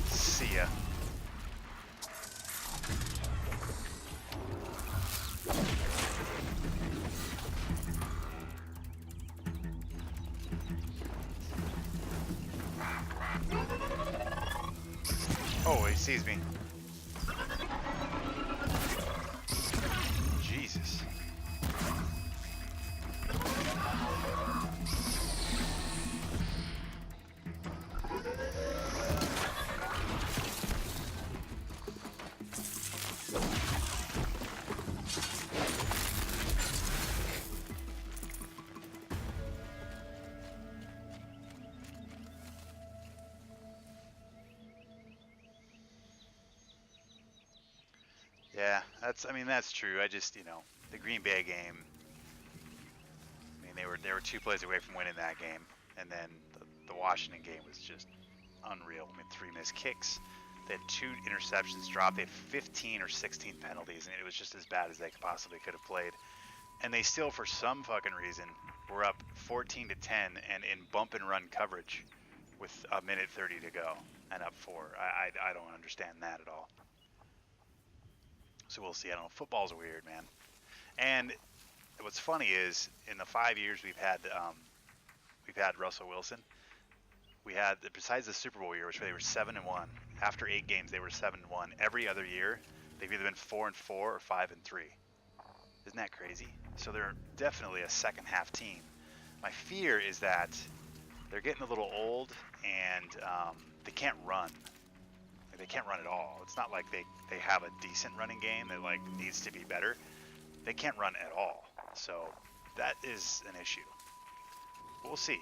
See ya. Oh, he sees me. Jesus. Yeah, that's true. I just, the Green Bay game, they were 2 plays away from winning that game, and then the Washington game was just unreal. 3 missed kicks. They had 2 interceptions dropped. They had 15 or 16 penalties, and it was just as bad as they possibly could have played. And they still, for some fucking reason, were up 14-10 and in bump and run coverage with a minute 30 to go and up 4. I don't understand that at all. So we'll see. I don't know. Football's weird, man. And what's funny is, in the 5 years we've had Russell Wilson, we had, besides the Super Bowl year, which they were 7-1. After 8 games, they were 7-1. Every other year, they've either been 4-4 or 5-3. Isn't that crazy? So they're definitely a second half team. My fear is that they're getting a little old and they can't run. They can't run at all. It's not like they have a decent running game that needs to be better. They can't run at all. So that is an issue. We'll see.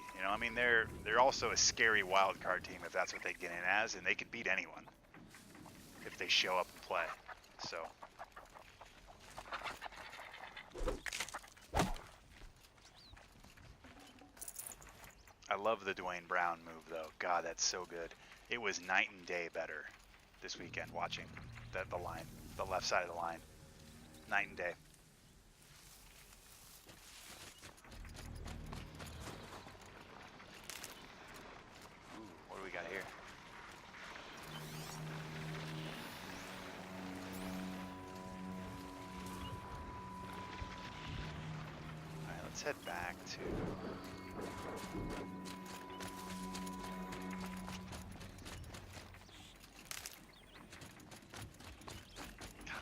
They're also a scary wild card team if that's what they get in as, and they could beat anyone if they show up and play. So I love the Dwayne Brown move though. God, that's so good. It was night and day better this weekend watching the line, the left side of the line. Night and day. Ooh, what do we got here? Alright, let's head back to...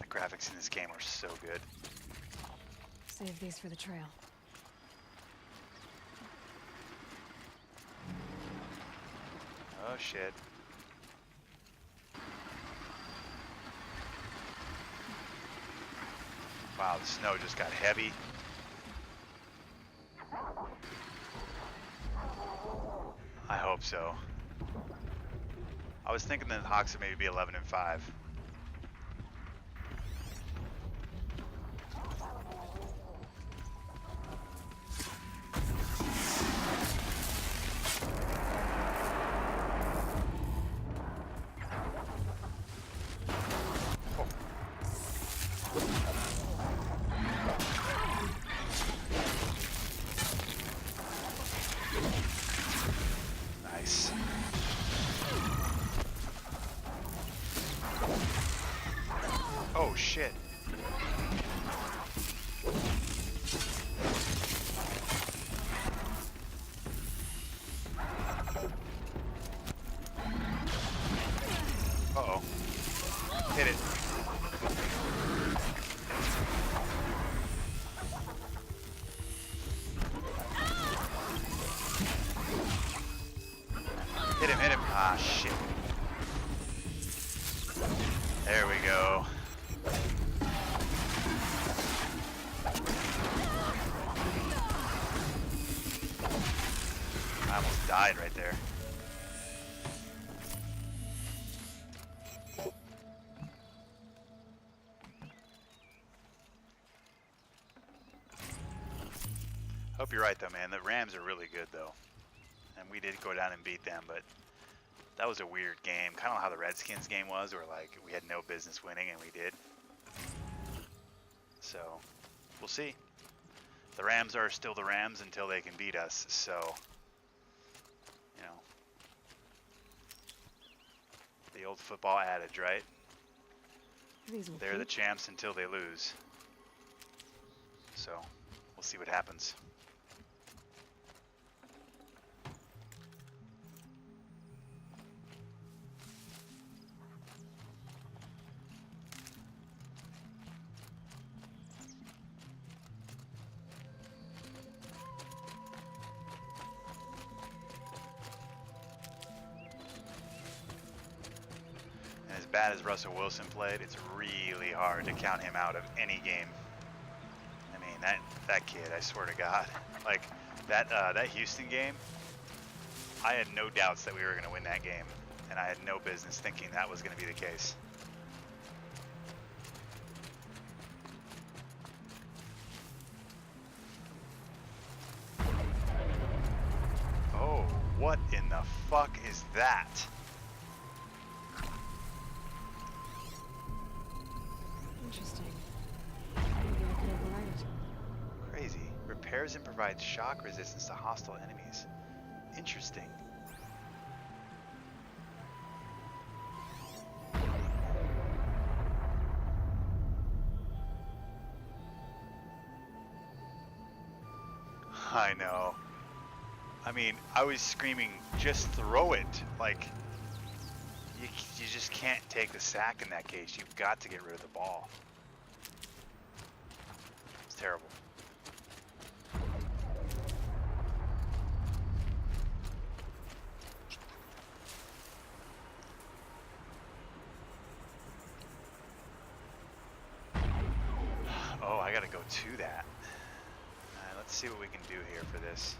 graphics in this game are so good. Save these for the trail. Oh shit. Wow, the snow just got heavy. I hope so. I was thinking that Hawks would maybe be 11-5. Oh shit. Hit it. Hit him, hit him. Ah, shit. There we go. I almost died right there. Hope you're right though, man. The Rams are really good though. And we did go down and beat them, but that was a weird game. Kind of how the Redskins game was, where like we had no business winning and we did. So, we'll see. The Rams are still the Rams until they can beat us, so, you know. The old football adage, right? They're the champs until they lose. So, we'll see what happens. As bad as Russell Wilson played, it's really hard to count him out of any game. I mean, that kid, I swear to God, like that Houston game, I had no doubts that we were going to win that game, and I had no business thinking that was going to be the case. Oh, what in the fuck is that? Interesting. Maybe I could override it. Crazy. Repairs and provides shock resistance to hostile enemies. Interesting. I know. I mean, I was screaming, just throw it. Like, you just can't take the sack in that case. You've got to get rid of the ball. It's terrible. Oh, I gotta go to that. Alright, let's see what we can do here for this.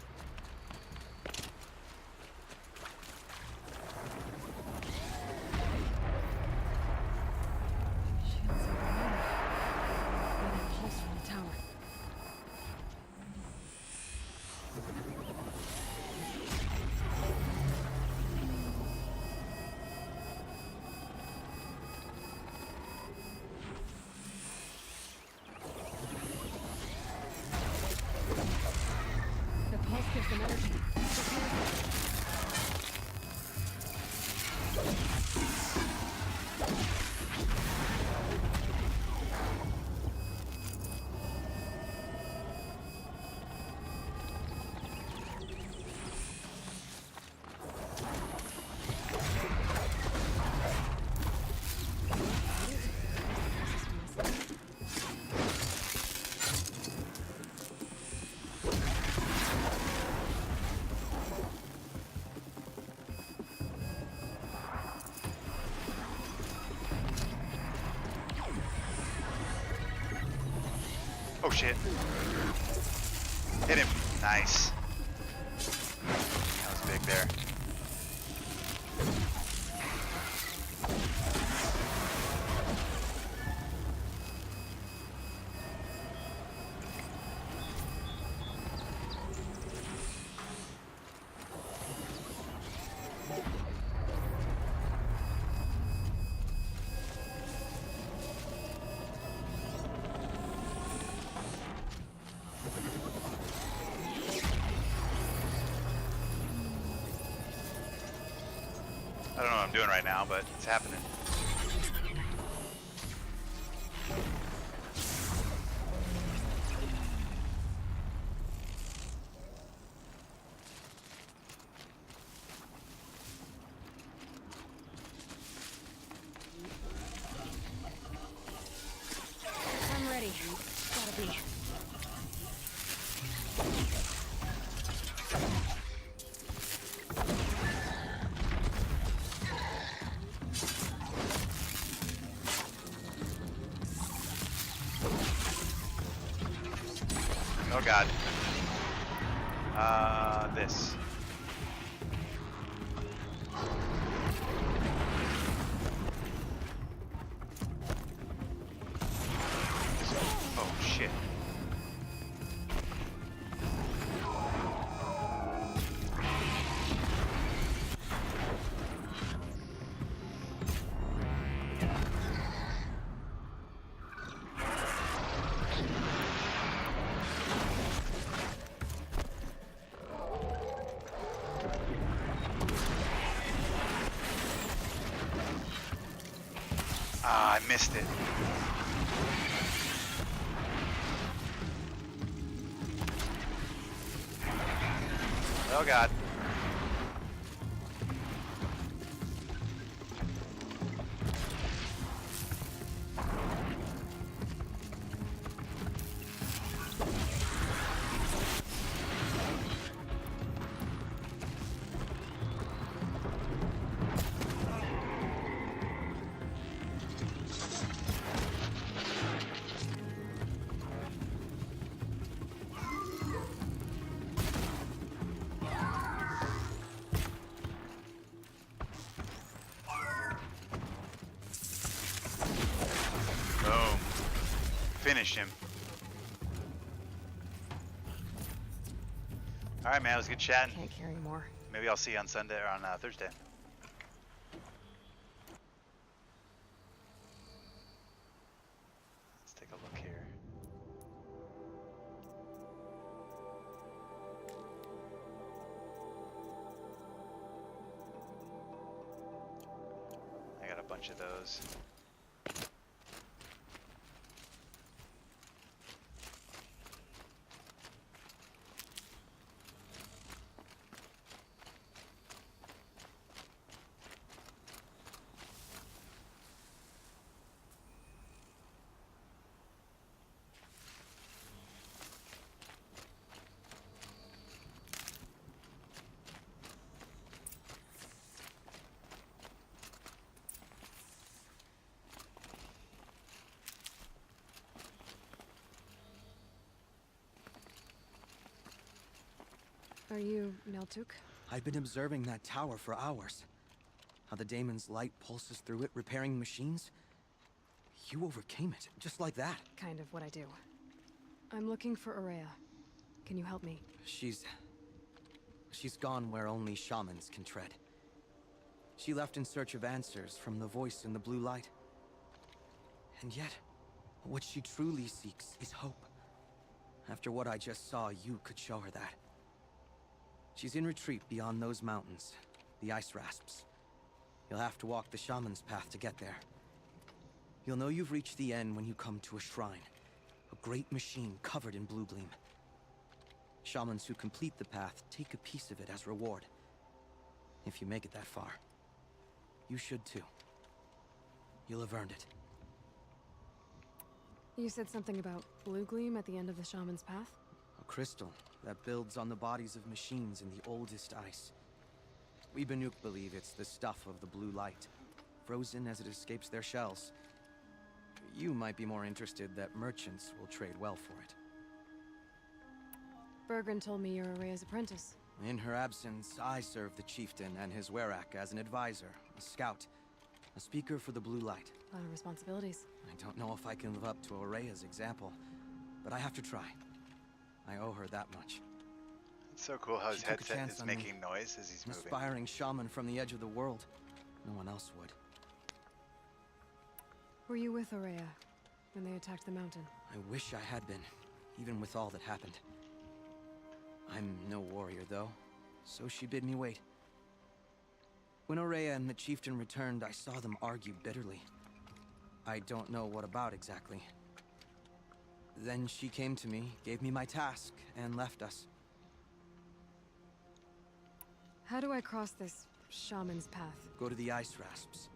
Oh shit. Hit him. Nice. That was big there. I don't know what I'm doing right now, but it's happening. Oh god. This. Oh shit. Ah, I missed it. Oh god. Boom. Finish him. Alright, man, it was good chatting. Can't carry more. Maybe I'll see you on Sunday or on Thursday. Let's take a look here. I got a bunch of those. Are you Neltuk? I've been observing that tower for hours. How the daemon's light pulses through it, repairing machines. You overcame it, just like that. Kind of what I do. I'm looking for Aurea. Can you help me? She's gone where only shamans can tread. She left in search of answers from the voice in the blue light. And yet, what she truly seeks is hope. After what I just saw, you could show her that. She's in retreat beyond those mountains, the ice rasps. You'll have to walk the shaman's path to get there. You'll know you've reached the end when you come to a shrine. A great machine covered in blue gleam. Shamans who complete the path take a piece of it as reward. If you make it that far, you should too. You'll have earned it. You said something about blue gleam at the end of the shaman's path? A crystal that builds on the bodies of machines in the oldest ice. We Banuk believe it's the stuff of the blue light, frozen as it escapes their shells. You might be more interested that merchants will trade well for it. Bergren told me you're Aurea's apprentice. In her absence, I serve the chieftain and his werak as an advisor, a scout, a speaker for the blue light. A lot of responsibilities. I don't know if I can live up to Aurea's example, but I have to try. I owe her that much. It's so cool how his She took a headset chance is on making me. noise as he's An moving. aspiring shaman from the edge of the world. No one else would. Were you with Aurea when they attacked the mountain? I wish I had been, even with all that happened. I'm no warrior, though, so she bid me wait. When Aurea and the chieftain returned, I saw them argue bitterly. I don't know what about exactly. Then she came to me, gave me my task, and left us. How do I cross this shaman's path? Go to the ice rasps.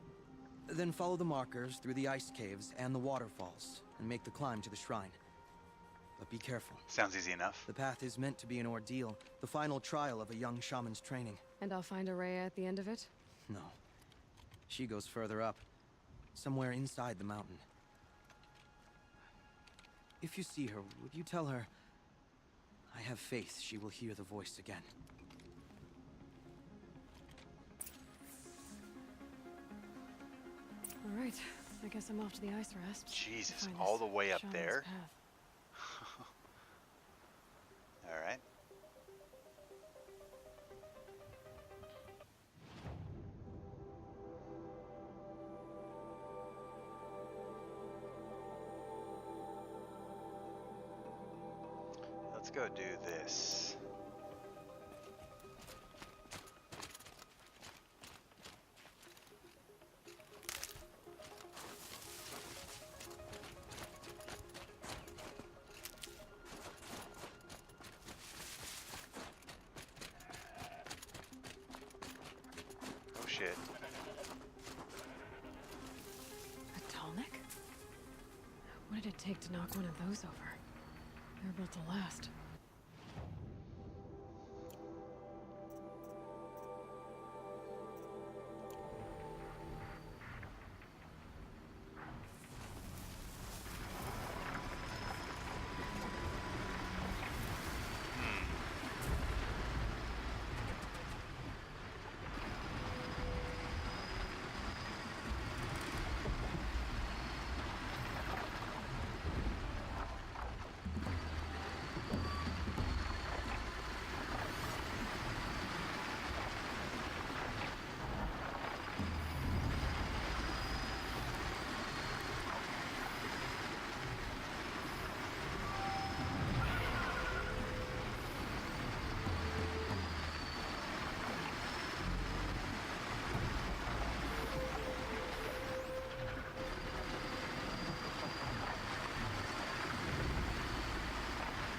Then follow the markers through the ice caves and the waterfalls, and make the climb to the shrine. But be careful. Sounds easy enough. The path is meant to be an ordeal, the final trial of a young shaman's training. And I'll find Aurea at the end of it? No. She goes further up, somewhere inside the mountain. If you see her, would you tell her I have faith she will hear the voice again. All right, I guess I'm off to the ice rest. Jesus, Find all this the way up shaman's there? path. All right. Let's go do this. Oh shit. A Tallneck? What did it take to knock one of those over? They're built to last.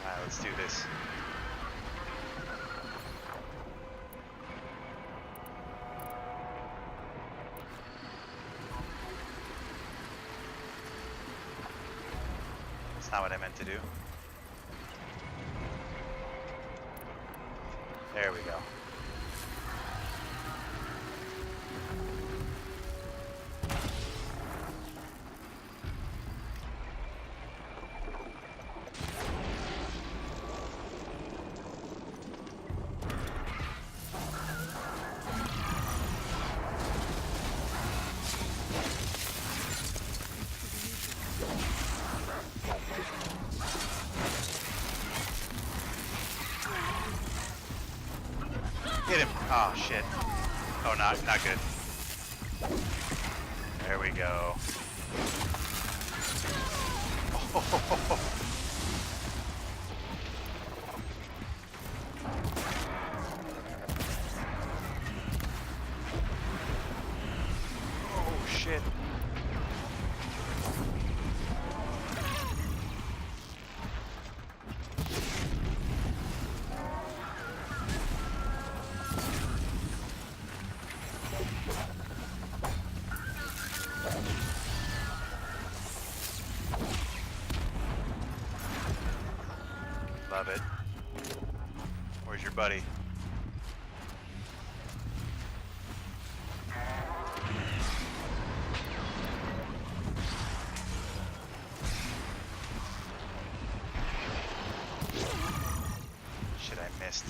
Alright, let's do this. That's not what I meant to do. There we go. Hit him. Oh shit. Oh, not good. There we go. Oh. Oh shit. Love it. Where's your buddy? Shit, I missed.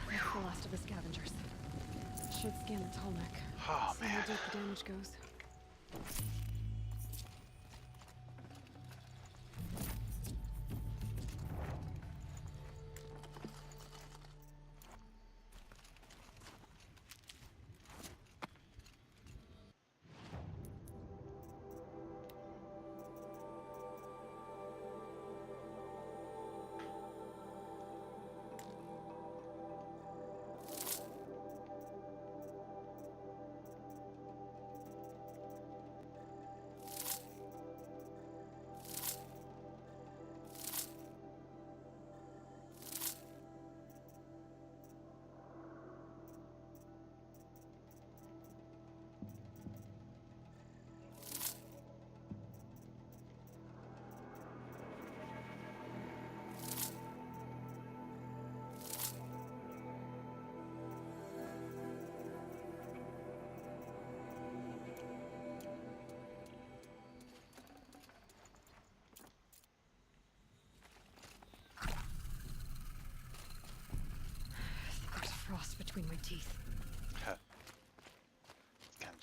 That's the last of the scavengers. Should scan the Tallneck. Oh See man. how deep the damage goes.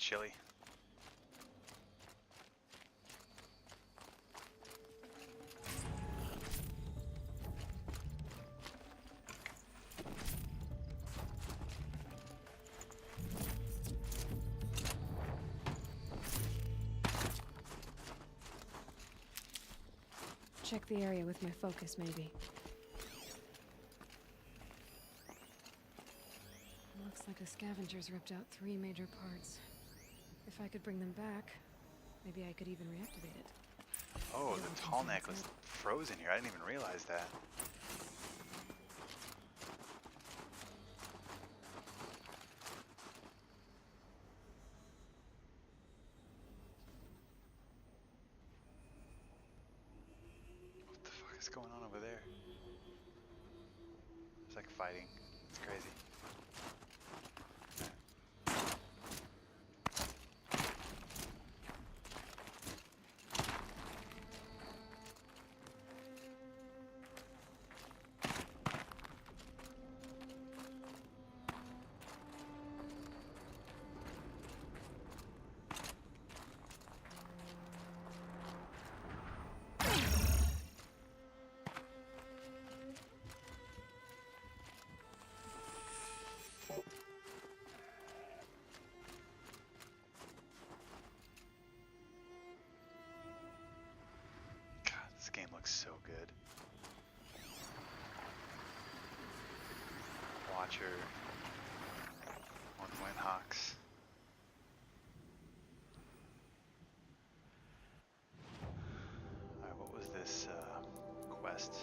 chilly. Check the area with my focus, maybe. Looks like the scavengers ripped out 3 major parts. If I could bring them back, maybe I could even reactivate it. Oh, the tall neck was frozen here. I didn't even realize that. What the fuck is going on over there? It's like fighting. It's crazy. This game looks so good. Watcher, 1 point Hawks. Alright, what was this quest?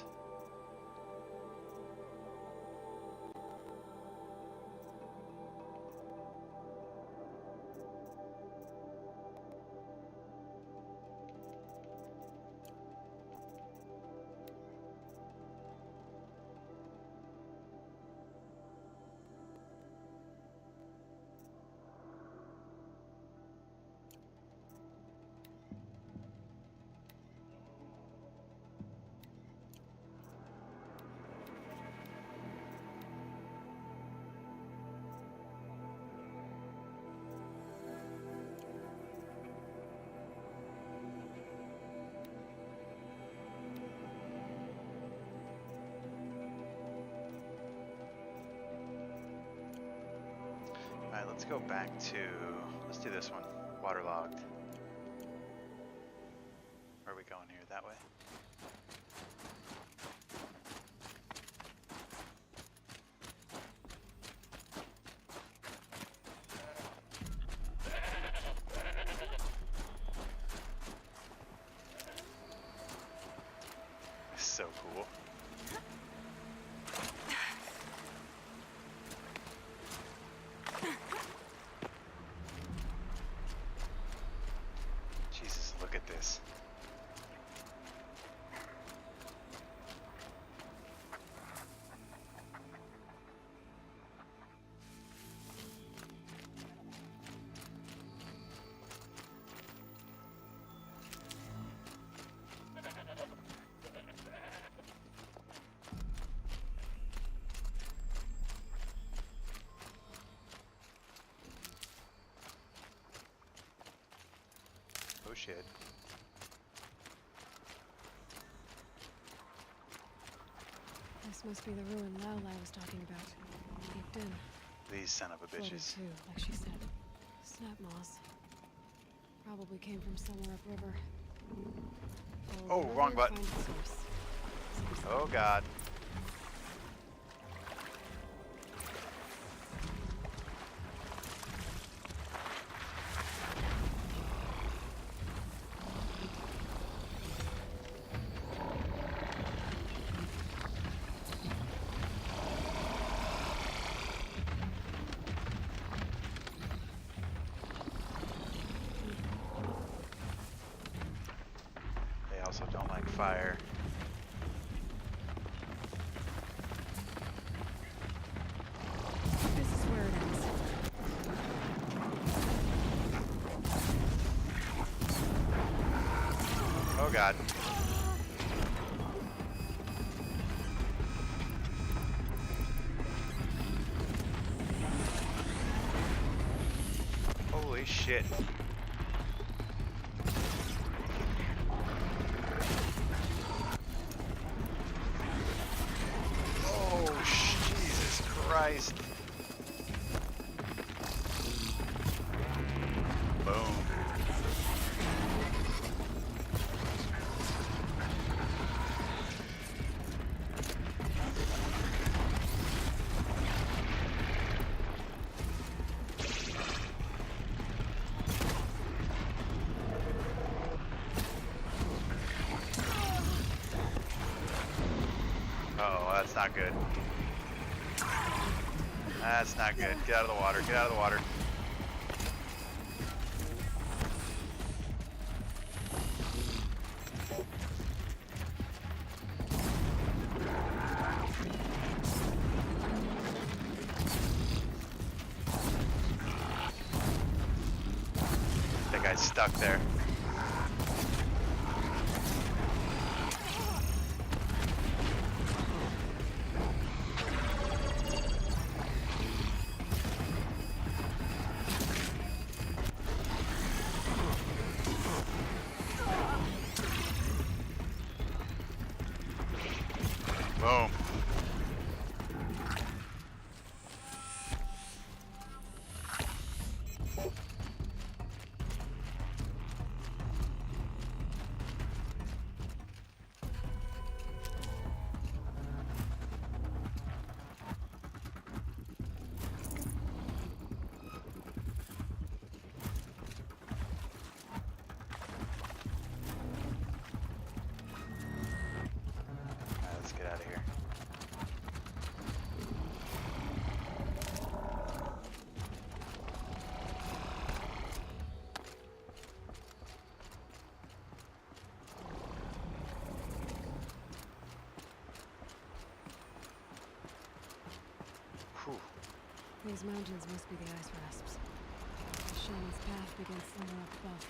Alright, let's go back to, let's do this one, waterlogged. Where are we going here, that way? So cool. Jesus, look at this. Oh shit. This must be the ruin Lao was talking about. Caved in. These son of a Floated bitches. too, like she said. Snap moss. Probably came from somewhere upriver. Oh, wrong button. Oh god. They also don't like fire. This is where it ends. Oh god. Holy shit. shit. Oh, Jesus Christ. Boom. Uh-oh, that's not good. That's not good. Get out of the water. Get out of the water. That guy's stuck there. Boom. Let's get out of here. Whew. These mountains must be the ice rasps. The shaman's path begins somewhere up above.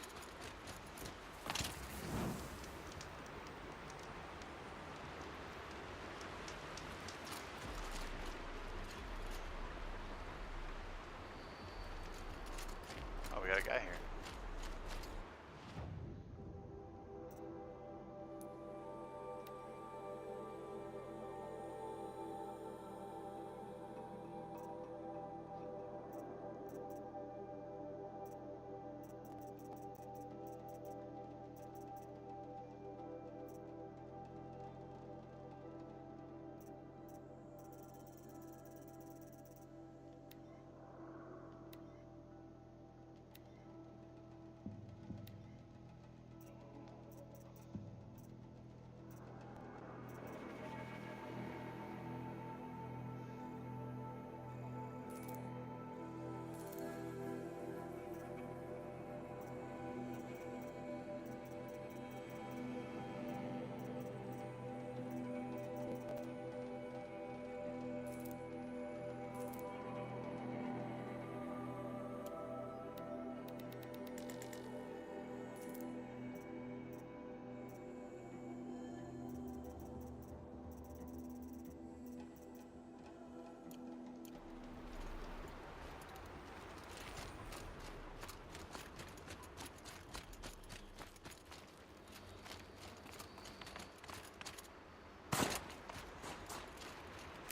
Oh, we got a guy here.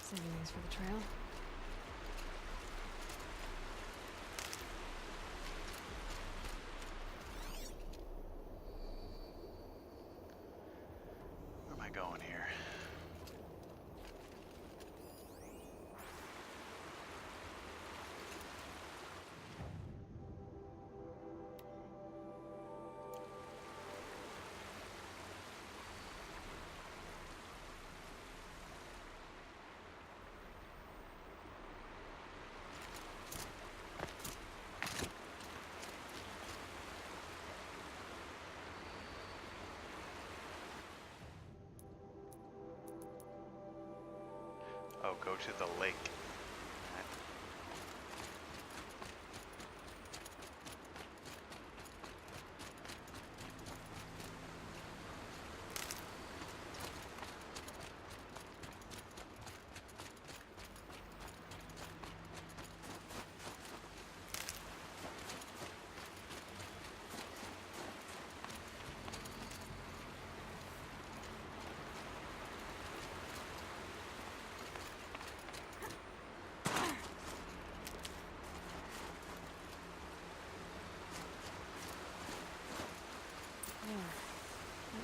Saving these for the trail. Where am I going here? Oh, go to the lake.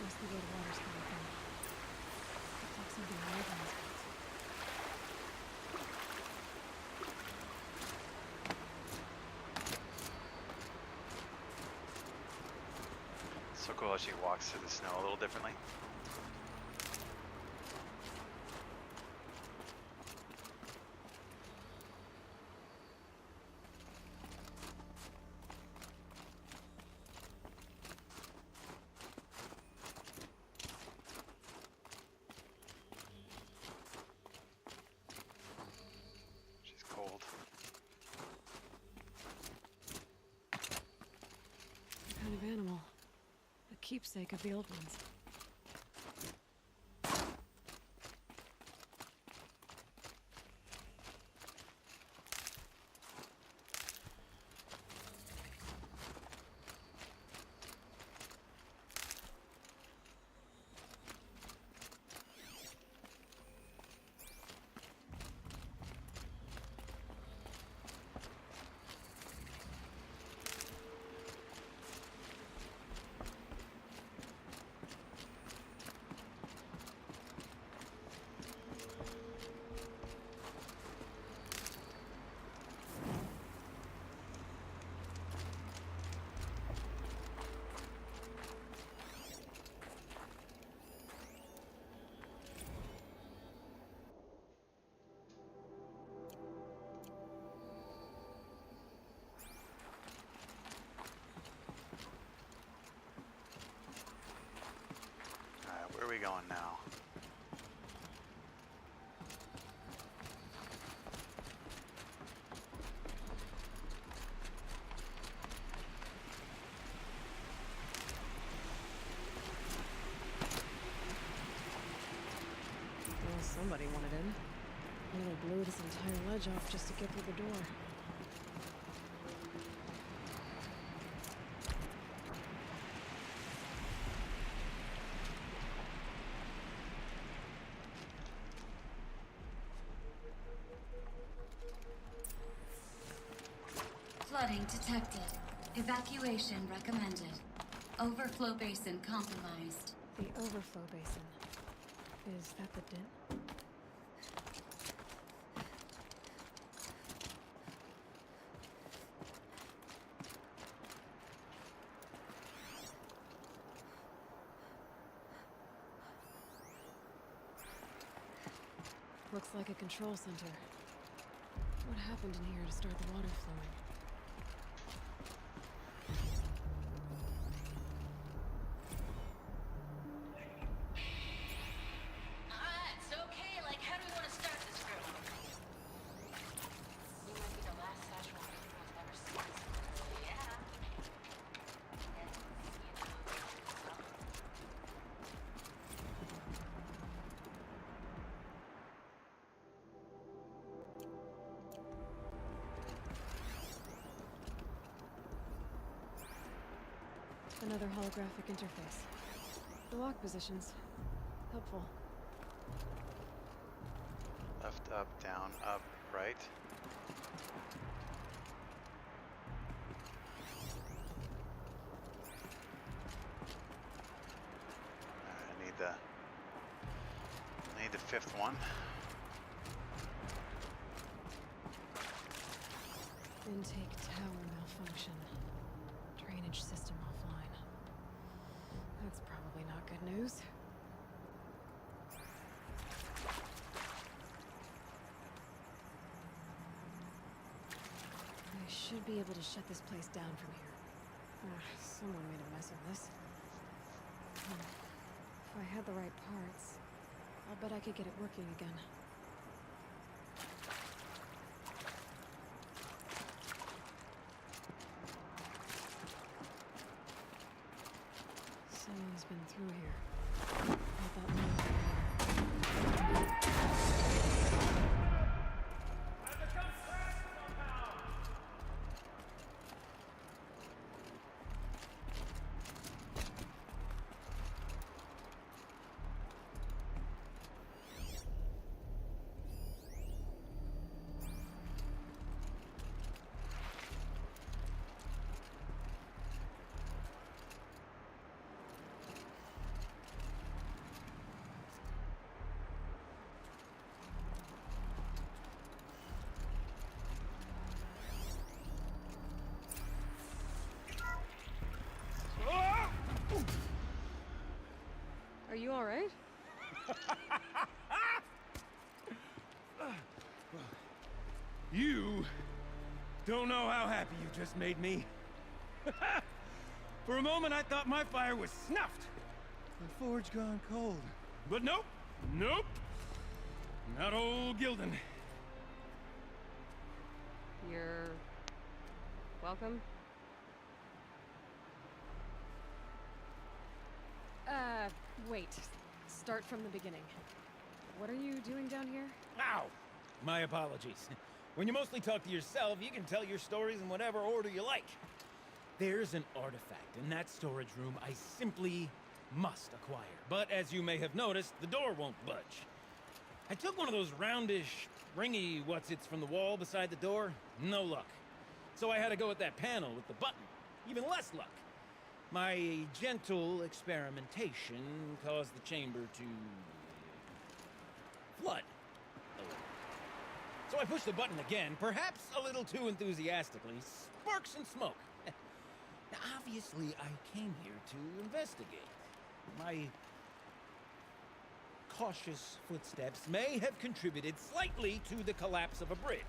must be where the water's coming from. Looks like something alive in this place. So cool how she walks through the snow a little differently. She's cold. What kind of animal? A keepsake of the old ones. Where are we going now? Well, somebody wanted in. Nearly blew this entire ledge off just to get through the door. Flooding detected. Evacuation recommended. Overflow basin compromised. The overflow basin. Is that the dip? Looks like a control center. What happened in here to start the water flowing? Alright, so okay, like how do we want to start this girl? You might be the last Szechuan people's ever seen this. Yeah. Another holographic interface. The lock positions. Helpful. Left, up, down, up, right. I need the fifth one. Intake tower malfunction. Drainage system offline. That's probably not good news. I should be able to shut this place down from here. Someone made a mess of this. If I had the right parts, I'll bet I could get it working again. Someone's been through here. Not that long ago. all right? You don't know how happy you just made me. For a moment, I thought my fire was snuffed. The forge gone cold. But nope, nope. Not old Gildan. You're welcome. Wait. Start from the beginning. What are you doing down here? Ow! My apologies. When you mostly talk to yourself, you can tell your stories in whatever order you like. There's an artifact in that storage room I simply must acquire. But as you may have noticed, the door won't budge. I took one of those roundish, ringy what's-its from the wall beside the door. No luck. So I had to go with that panel with the button. Even less luck. My gentle experimentation caused the chamber to flood. So I pushed the button again, perhaps a little too enthusiastically. Sparks and smoke. Now, obviously, I came here to investigate. My cautious footsteps may have contributed slightly to the collapse of a bridge.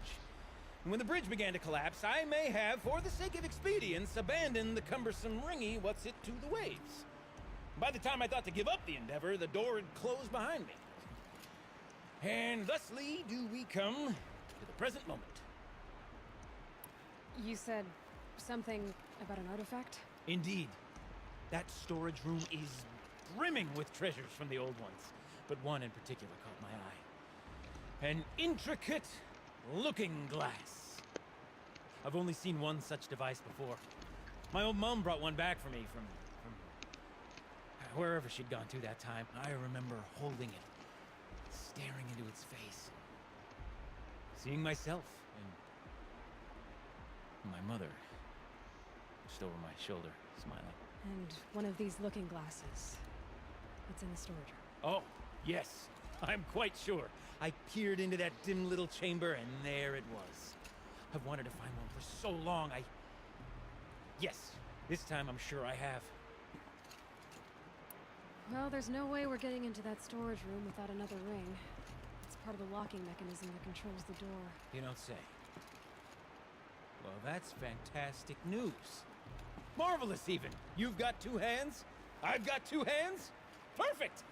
And when the bridge began to collapse, I may have, for the sake of expedience, abandoned the cumbersome ringy what's-it to the waves. By the time I thought to give up the endeavor, the door had closed behind me. And thusly do we come to the present moment. You said something about an artifact? Indeed. That storage room is brimming with treasures from the old ones, but one in particular caught my eye. An intricate looking glass. I've only seen one such device before. My old mom brought one back for me from wherever she'd gone to that time. I remember holding it, staring into its face, seeing myself and my mother just over my shoulder, smiling. And one of these looking glasses. It's in the storage room. Oh, yes. I'm quite sure. I peered into that dim little chamber, and there it was. I've wanted to find one for so long, Yes, this time I'm sure I have. Well, there's no way we're getting into that storage room without another ring. It's part of the locking mechanism that controls the door. You don't say. Well, that's fantastic news. Marvelous, even. You've got two hands. I've got two hands. Perfect!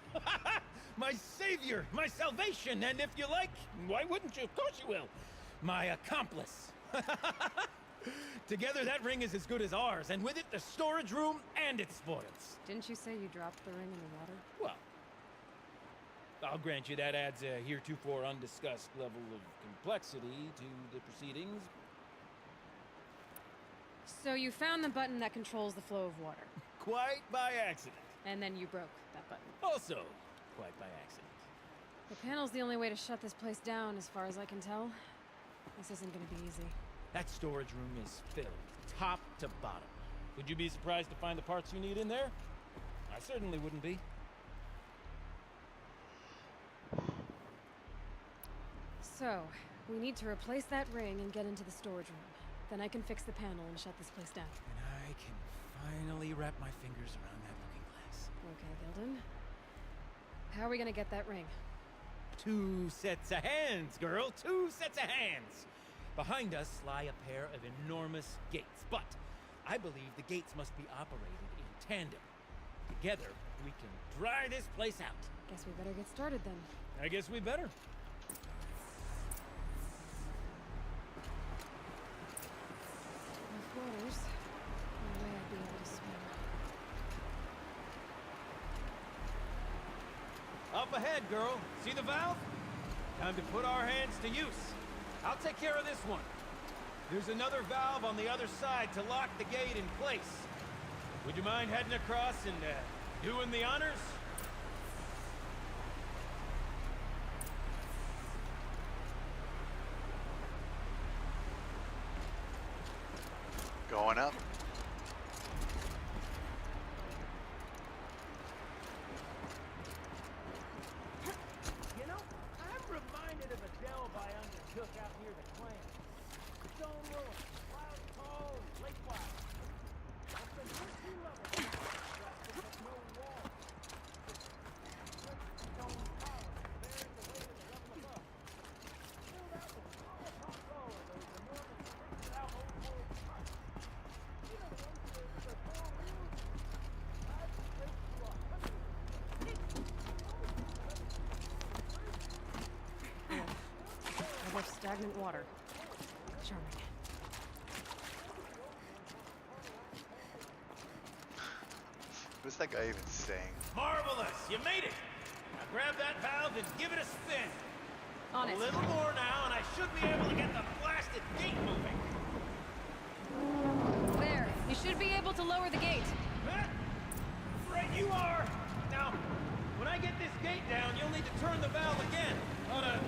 My savior, my salvation, and if you like, why wouldn't you? Of course you will. My accomplice. Together, that ring is as good as ours, and with it, the storage room and its spoils. Didn't you say you dropped the ring in the water? Well, I'll grant you that adds a heretofore undiscussed level of complexity to the proceedings. So you found the button that controls the flow of water. Quite by accident. And then you broke that button. Also, quite by accident. The panel's the only way to shut this place down, as far as I can tell. This isn't gonna be easy. That storage room is filled, top to bottom. Would you be surprised to find the parts you need in there? I certainly wouldn't be. So, we need to replace that ring and get into the storage room. Then I can fix the panel and shut this place down. And I can finally wrap my fingers around that looking glass. Okay, Gildan. How are we gonna get that ring? 2 sets of hands, girl. 2 sets of hands. Behind us lie a pair of enormous gates, but I believe the gates must be operated in tandem. Together, we can dry this place out. Guess we better get started then. I guess we better. With waters, no way I'd be able to swim. Up ahead, girl. See the valve? Time to put our hands to use. I'll take care of this one. There's another valve on the other side to lock the gate in place. Would you mind heading across and doing the honors? Going up. You know, I'm reminded of a delve I undertook out near the clan. Stone ruins, wild cold, lake-wide. Up to 13 levels, but no wall. stagnant water. Charming. What's that guy even saying? Marvelous! You made it! Now grab that valve and give it a spin. On it. A little more now, and I should be able to get the blasted gate moving. There. You should be able to lower the gate. Right you are! Now, when I get this gate down, you'll need to turn the valve again. Ought to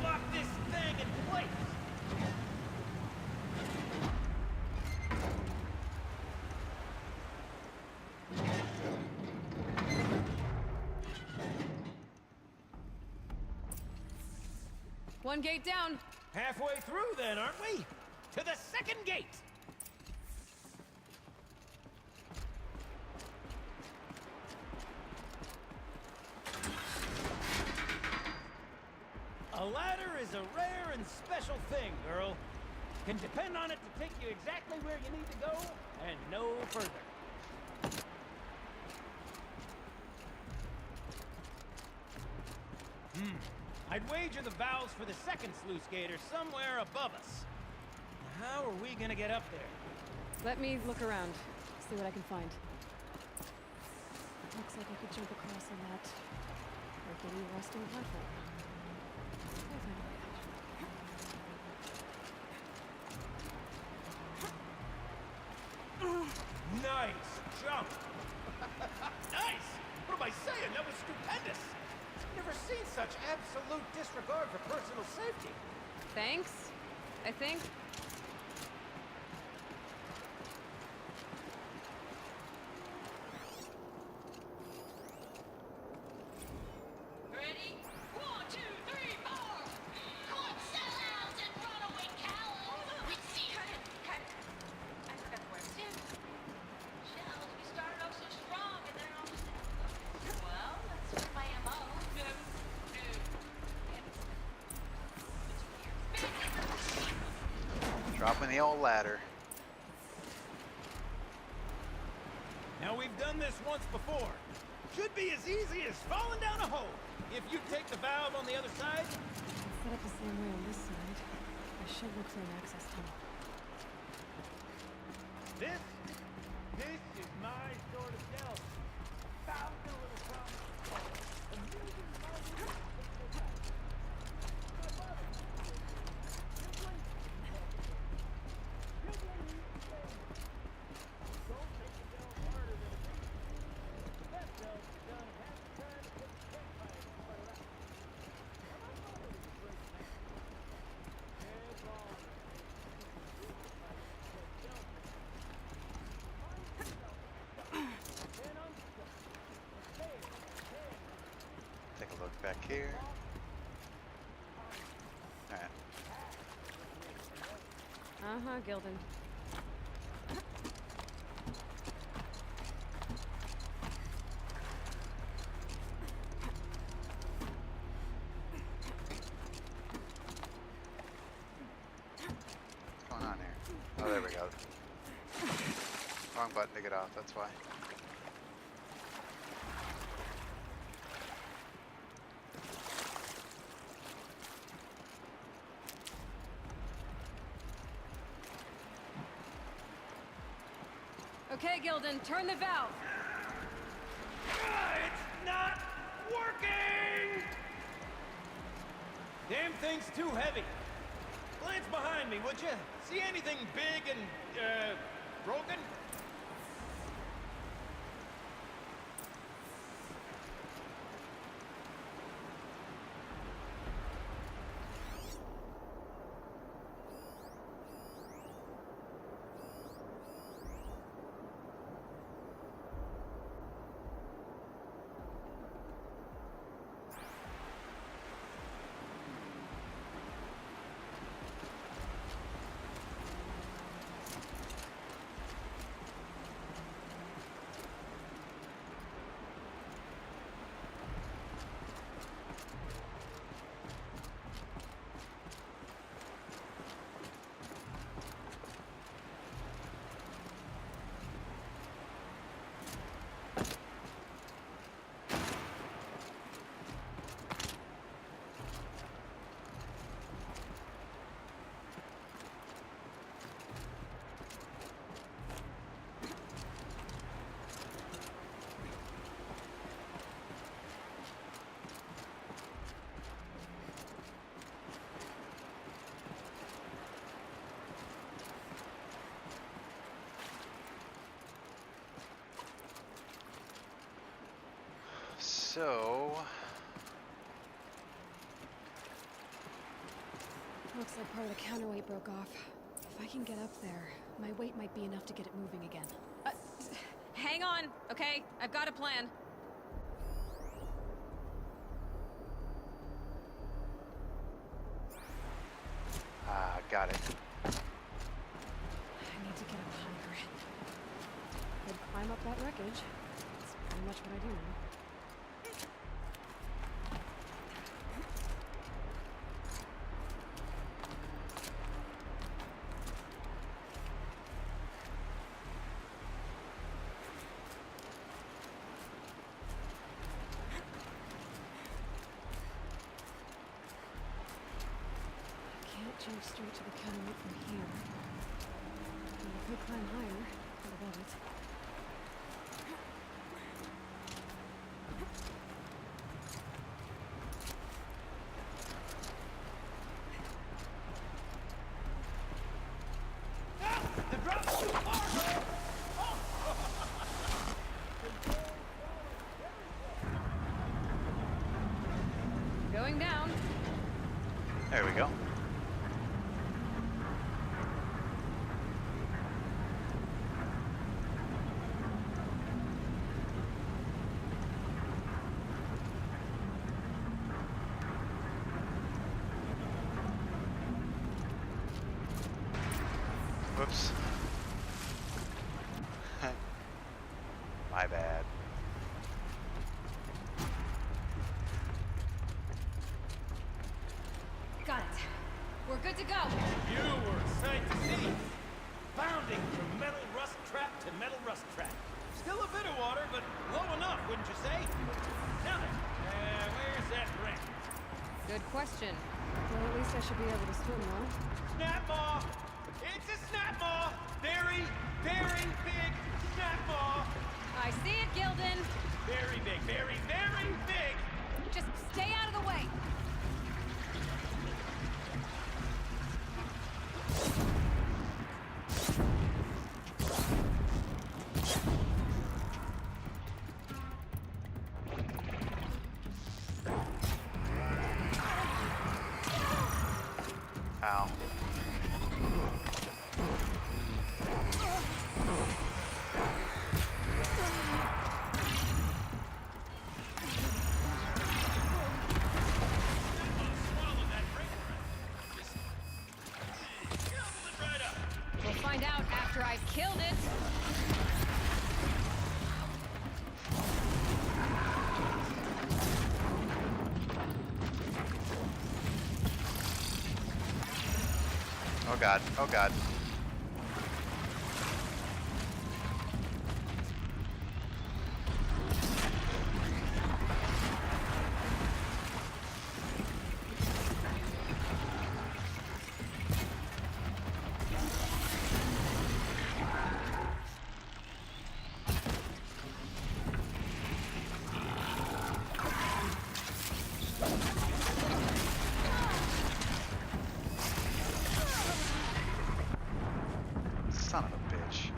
lock this thing in place. One gate down. Halfway through then, aren't we? To the second gate! A ladder is a rare and special thing, girl. Can depend on it to take you exactly where you need to go, and no further. I'd wager the valves for the second sluice gate are somewhere above us. How are we gonna get up there? Let me look around. See what I can find. Looks like I could jump across on that rickety rusting platform. I'll find a way out. Nice jump! Nice! What am I saying? That was stupendous! Never seen such absolute disregard for personal safety. Thanks, I think. Ready? 1, 2, 3, 4! Court sellouts and runaway cowards! We see her! I forgot the words. Shells, we started off so strong and then all of a sudden... Well, that's my MO. Dropping the old ladder. Now we've done this once before. Should be as easy as falling down a hole. If you take the valve on the other side. It's set up the same way on this side. I should look for an access tunnel. This is my sort of delve. Found a little problem. Amusing marvelous. Take a look back here. Alright. Uh-huh, Gildan. What's going on here? Oh, there we go. Wrong button to get off, that's why. Okay, Gildan, turn the valve. It's not working! Damn thing's too heavy. Glance behind me, would you? See anything big and, broken? So... Looks like part of the counterweight broke off. If I can get up there, my weight might be enough to get it moving again. Hang on, okay? I've got a plan. Got it. I need to get up higher. I'd climb up that wreckage. That's pretty much what I do now. Jump straight to the counterweight from here. And I could climb higher, but above it. The drop's too far, Going down. There we go. Whoops. My bad. Got it. We're good to go. You were a sight to see. Bounding from metal rust trap to metal rust trap. Still a bit of water, but low enough, wouldn't you say? Now then, where's that ramp? Good question. Well, at least I should be able to swim now. Snap maw! It's a snap maw! Very, very big snap maw! I see it, Gildan. Very big, very, very big! Just stay out of the way. Ow. We'll find out after I've killed it. Oh god, oh god. Son of a bitch.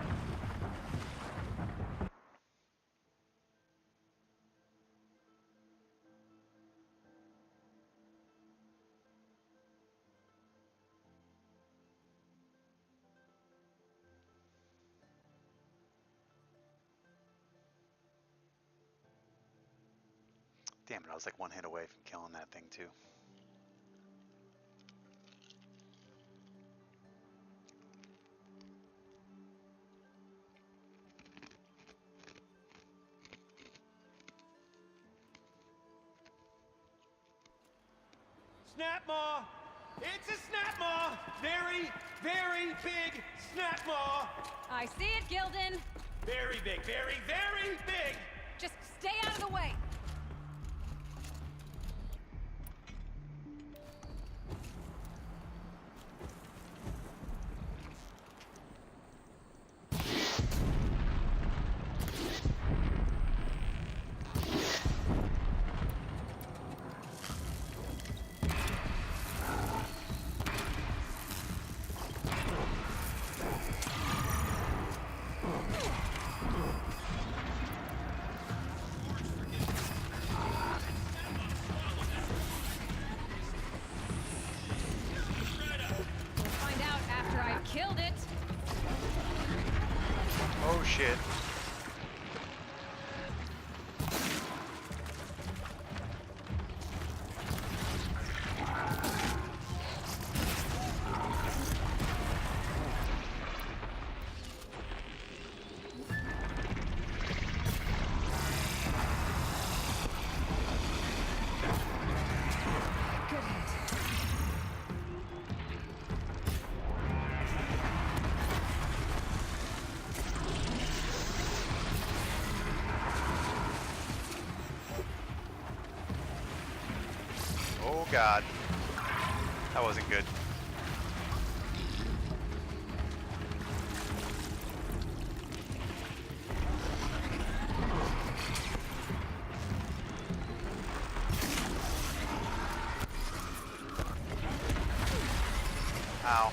Damn it, I was like one hit away from killing that thing too. Snap maw! It's a snap maw! Very, very big snap maw! I see it, Gildan. Very big, very, very big! Just stay out of the way. shit. Oh god. That wasn't good. Ow.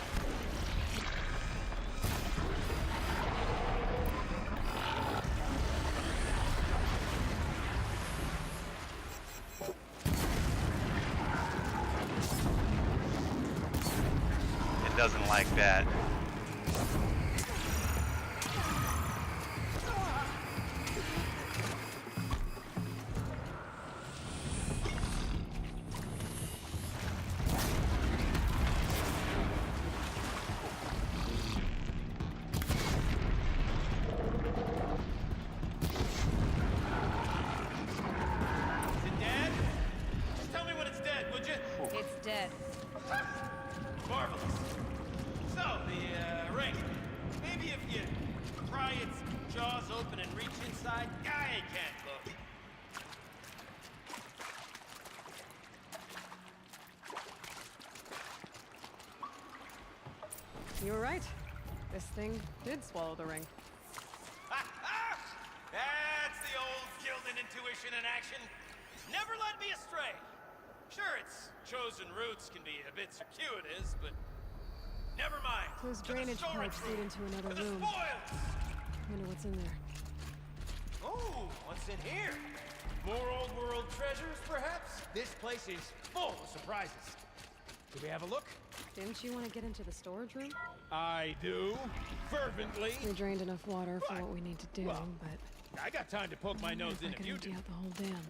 It doesn't like that. It's dead. Marvelous. So, the ring. Maybe if you pry its jaws open and reach inside, I can't look. You were right. This thing did swallow the ring. That's the old Gildan intuition in action. Never led me astray. Sure, its chosen routes can be a bit circuitous, but never mind. Those To the drainage storage pipes lead room. into another For the room. spoils. Wonder what's in there. Oh, what's in here? More old world treasures, perhaps? This place is full of surprises. Should we have a look? Didn't you want to get into the storage room? I do. Fervently. We drained enough water for what we need to do, Well, but I got time to poke my I wonder nose if in I if can you empty do. out the whole dam.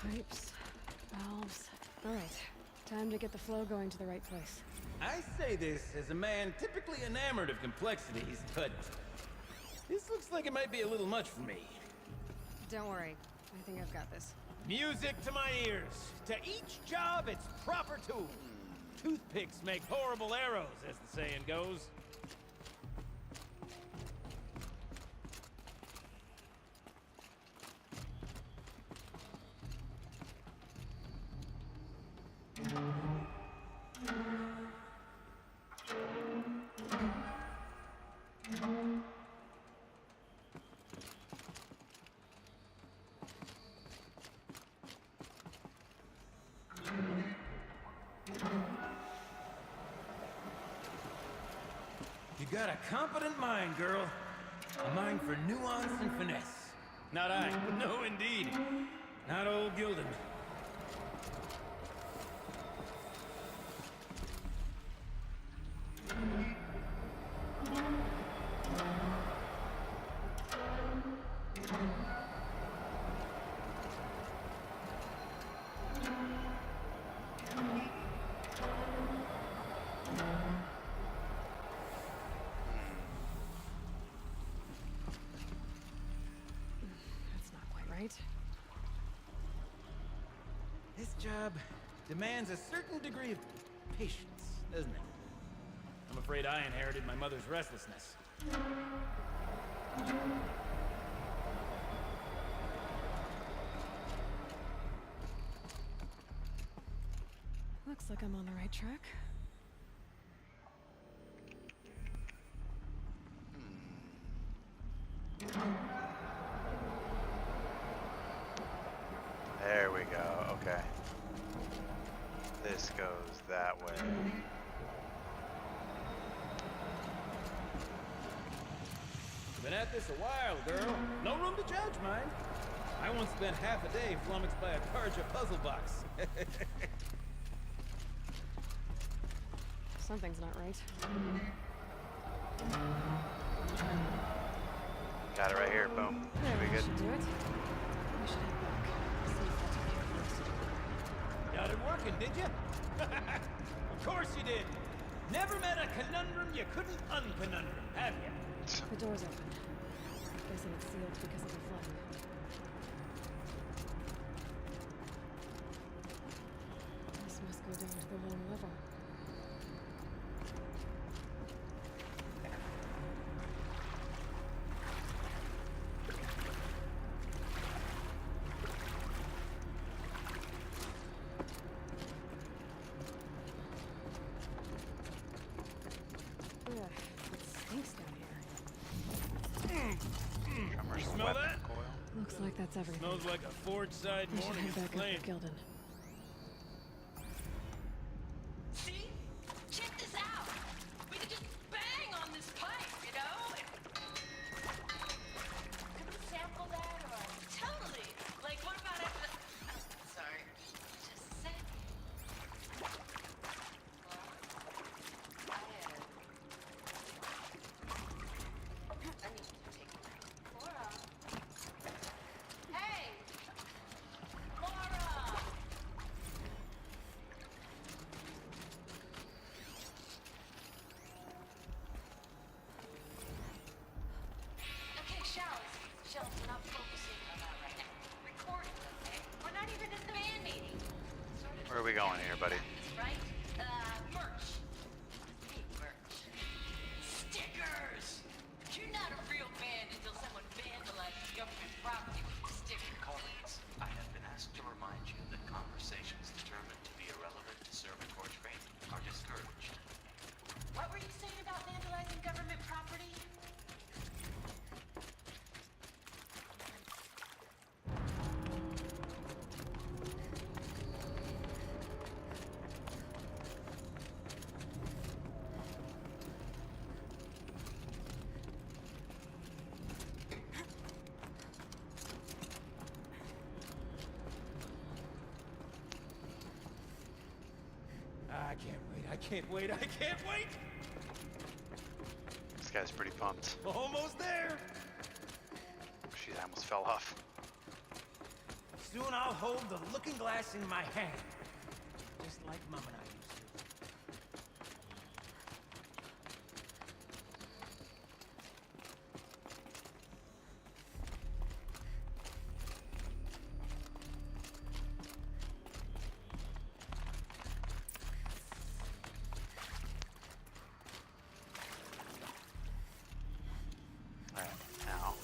Pipes, valves. All right, time to get the flow going to the right place. I say this as a man typically enamored of complexities, but this looks like it might be a little much for me. Don't worry, I think I've got this. Music to my ears. To each job, its proper tool. Toothpicks make horrible arrows, as the saying goes. You got a competent mind, girl. A mind for nuance and finesse. Not I. No, indeed. Not old Gildan. That's not quite right. This job demands a certain degree of patience, doesn't it? I'm afraid I inherited my mother's restlessness. Looks like I'm on the right track. There we go. Okay. This goes that way. Been at this a while, girl. No room to judge, mind. I once spent half a day flummoxed by a Karja puzzle box. Something's not right. Got it right here. Boom. There, Should be that good. should do it. We should head back. See if that's okay for us to do. Got it working, did you? Of course you did. Never met a conundrum you couldn't unconundrum, have you? The door's open. Guessing it's sealed because of the flooding. This must go down to the lower level. Ugh, it stinks down here. Drummer's You smell weapon that? coil. Looks like that's everything. Smells like a Ford side We should morning head in back up flame. to Gildan. See? Check this out. We could just bang on this pipe, you know? Could we sample that or? Totally. Like, what about after the... sorry. Just a sec. I need to take a break. Laura. Hey! Laura! Okay, Shells, we're not focusing on that right now. Recording, okay? We're not even in the band meeting. Sort of Where are we going here, buddy? right? Merch. Hey, merch. Stickers! You're not a real band until someone vandalizes government property with a sticker. Colleagues, I have been asked to remind you that conversations determined to be irrelevant to servitor training are discouraged. What were you saying about vandalizing government property? I can't wait, I can't wait, I can't wait! This guy's pretty pumped. Almost there! Shit, I almost fell off. Soon I'll hold the looking glass in my hand. Just like Mom and I used to. Alright, now.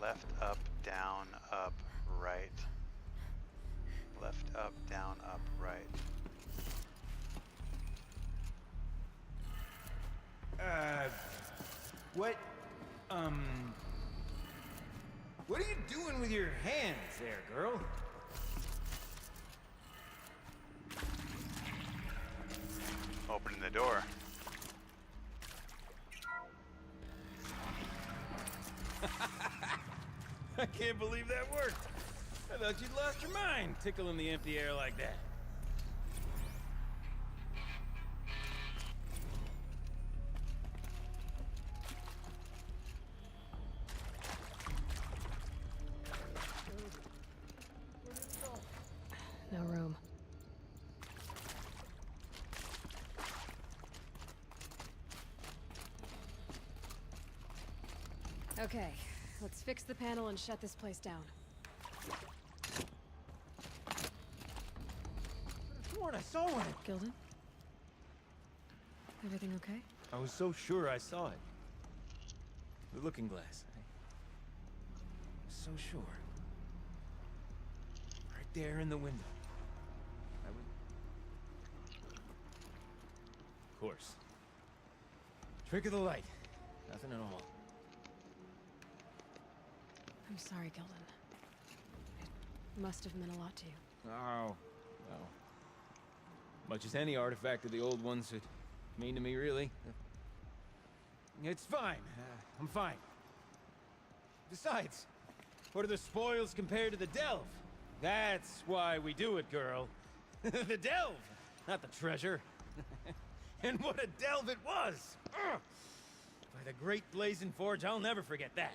Left, up, down, up, right. Left, up, down, up, right. What are you doing with your hands there, girl? Opening the door. I can't believe that worked. I thought you'd lost your mind, tickling the empty air like that. No room. Okay, let's fix the panel and shut this place down. Sworn I saw one. Gildan? Everything okay? I was so sure I saw it. The looking glass. I was so sure. Right there in the window. I was... Of course. Trick of the light. Nothing at all. I'm sorry, Gildan. It must have meant a lot to you. Oh, well. Much as any artifact of the old ones would mean to me, really. It's fine. I'm fine. Besides, what are the spoils compared to the delve? That's why we do it, girl. The delve, not the treasure. And what a delve it was! Ugh. By the great Blazing Forge, I'll never forget that.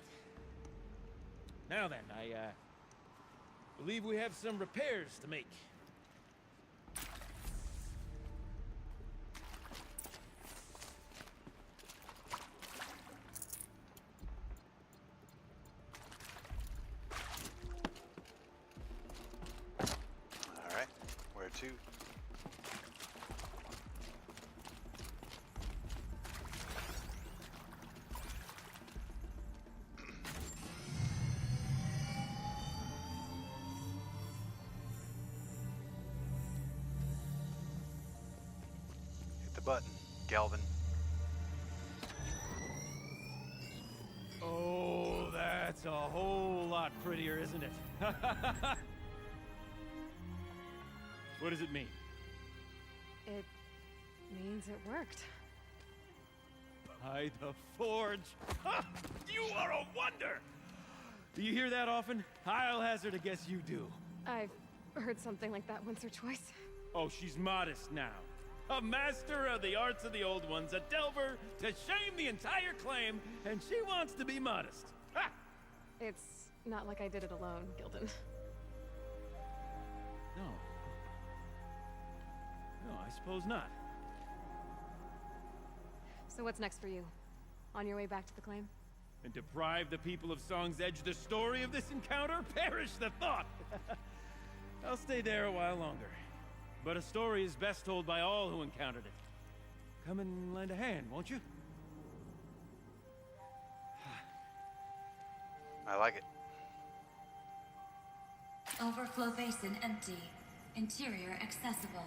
Now then, I believe we have some repairs to make. All right, where to? Hit the button, Galvin. Oh, that's a whole lot prettier, isn't it? What does it mean? It means it worked. By the Forge! Ha! You are a wonder! Do you hear that often? I'll hazard a guess you do. I've heard something like that once or twice. Oh, she's modest now. A master of the arts of the old ones, a delver to shame the entire claim, and she wants to be modest. Ha! It's not like I did it alone, Gildan. No. No, I suppose not. So what's next for you? On your way back to the claim? And deprive the people of Song's Edge the story of this encounter? Perish the thought! I'll stay there a while longer. But a story is best told by all who encountered it. Come and lend a hand, won't you? I like it. Overflow basin empty. Interior accessible.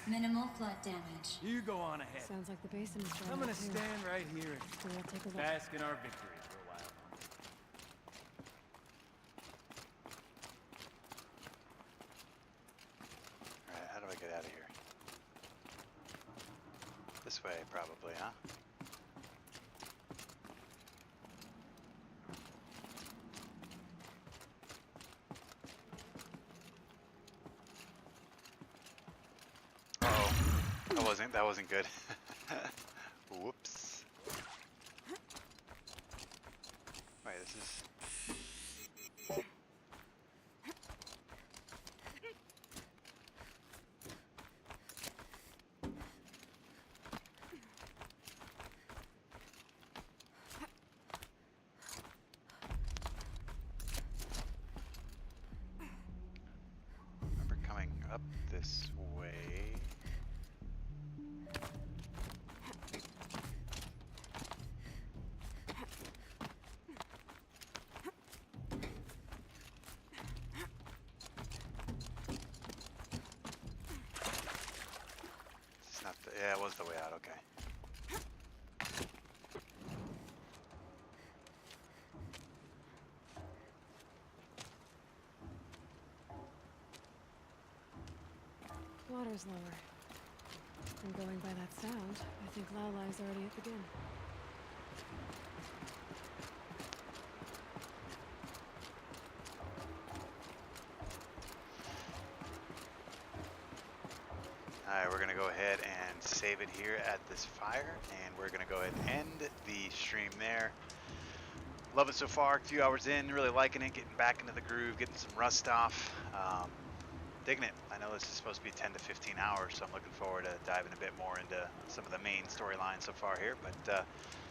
Minimal flood damage. You go on ahead. Sounds like the basin is dry. I'm gonna too. stand right here and So we'll take a look. bask in our victory for a while. Alright, how do I get out of here? This way, probably, huh? Uh-oh. That wasn't good. Whoops. Wait, this is... remember coming up this way. It's not the, yeah, it was the way out, okay. Water's lower. And going by that sound, I think Laolai's already at the den. Alright, we're gonna go ahead and save it here at this fire, and we're gonna go ahead and end the stream there. Love it so far, a few hours in, really liking it, getting back into the groove, getting some rust off. Digging it. I know this is supposed to be 10 to 15 hours, so I'm looking forward to diving a bit more into some of the main storylines so far here, but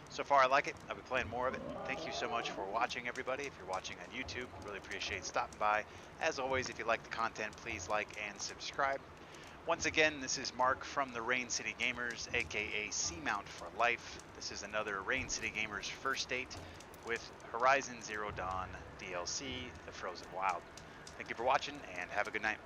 so far I like it. I'll be playing more of it. Thank you so much for watching, everybody. If you're watching on YouTube, really appreciate stopping by. As always, if you like the content, please like and subscribe. Once again, this is Mark from the Rain City Gamers, aka Seamount for Life. This is another Rain City Gamers first date with Horizon Zero Dawn DLC, The Frozen Wild. Thank you for watching, and have a good night.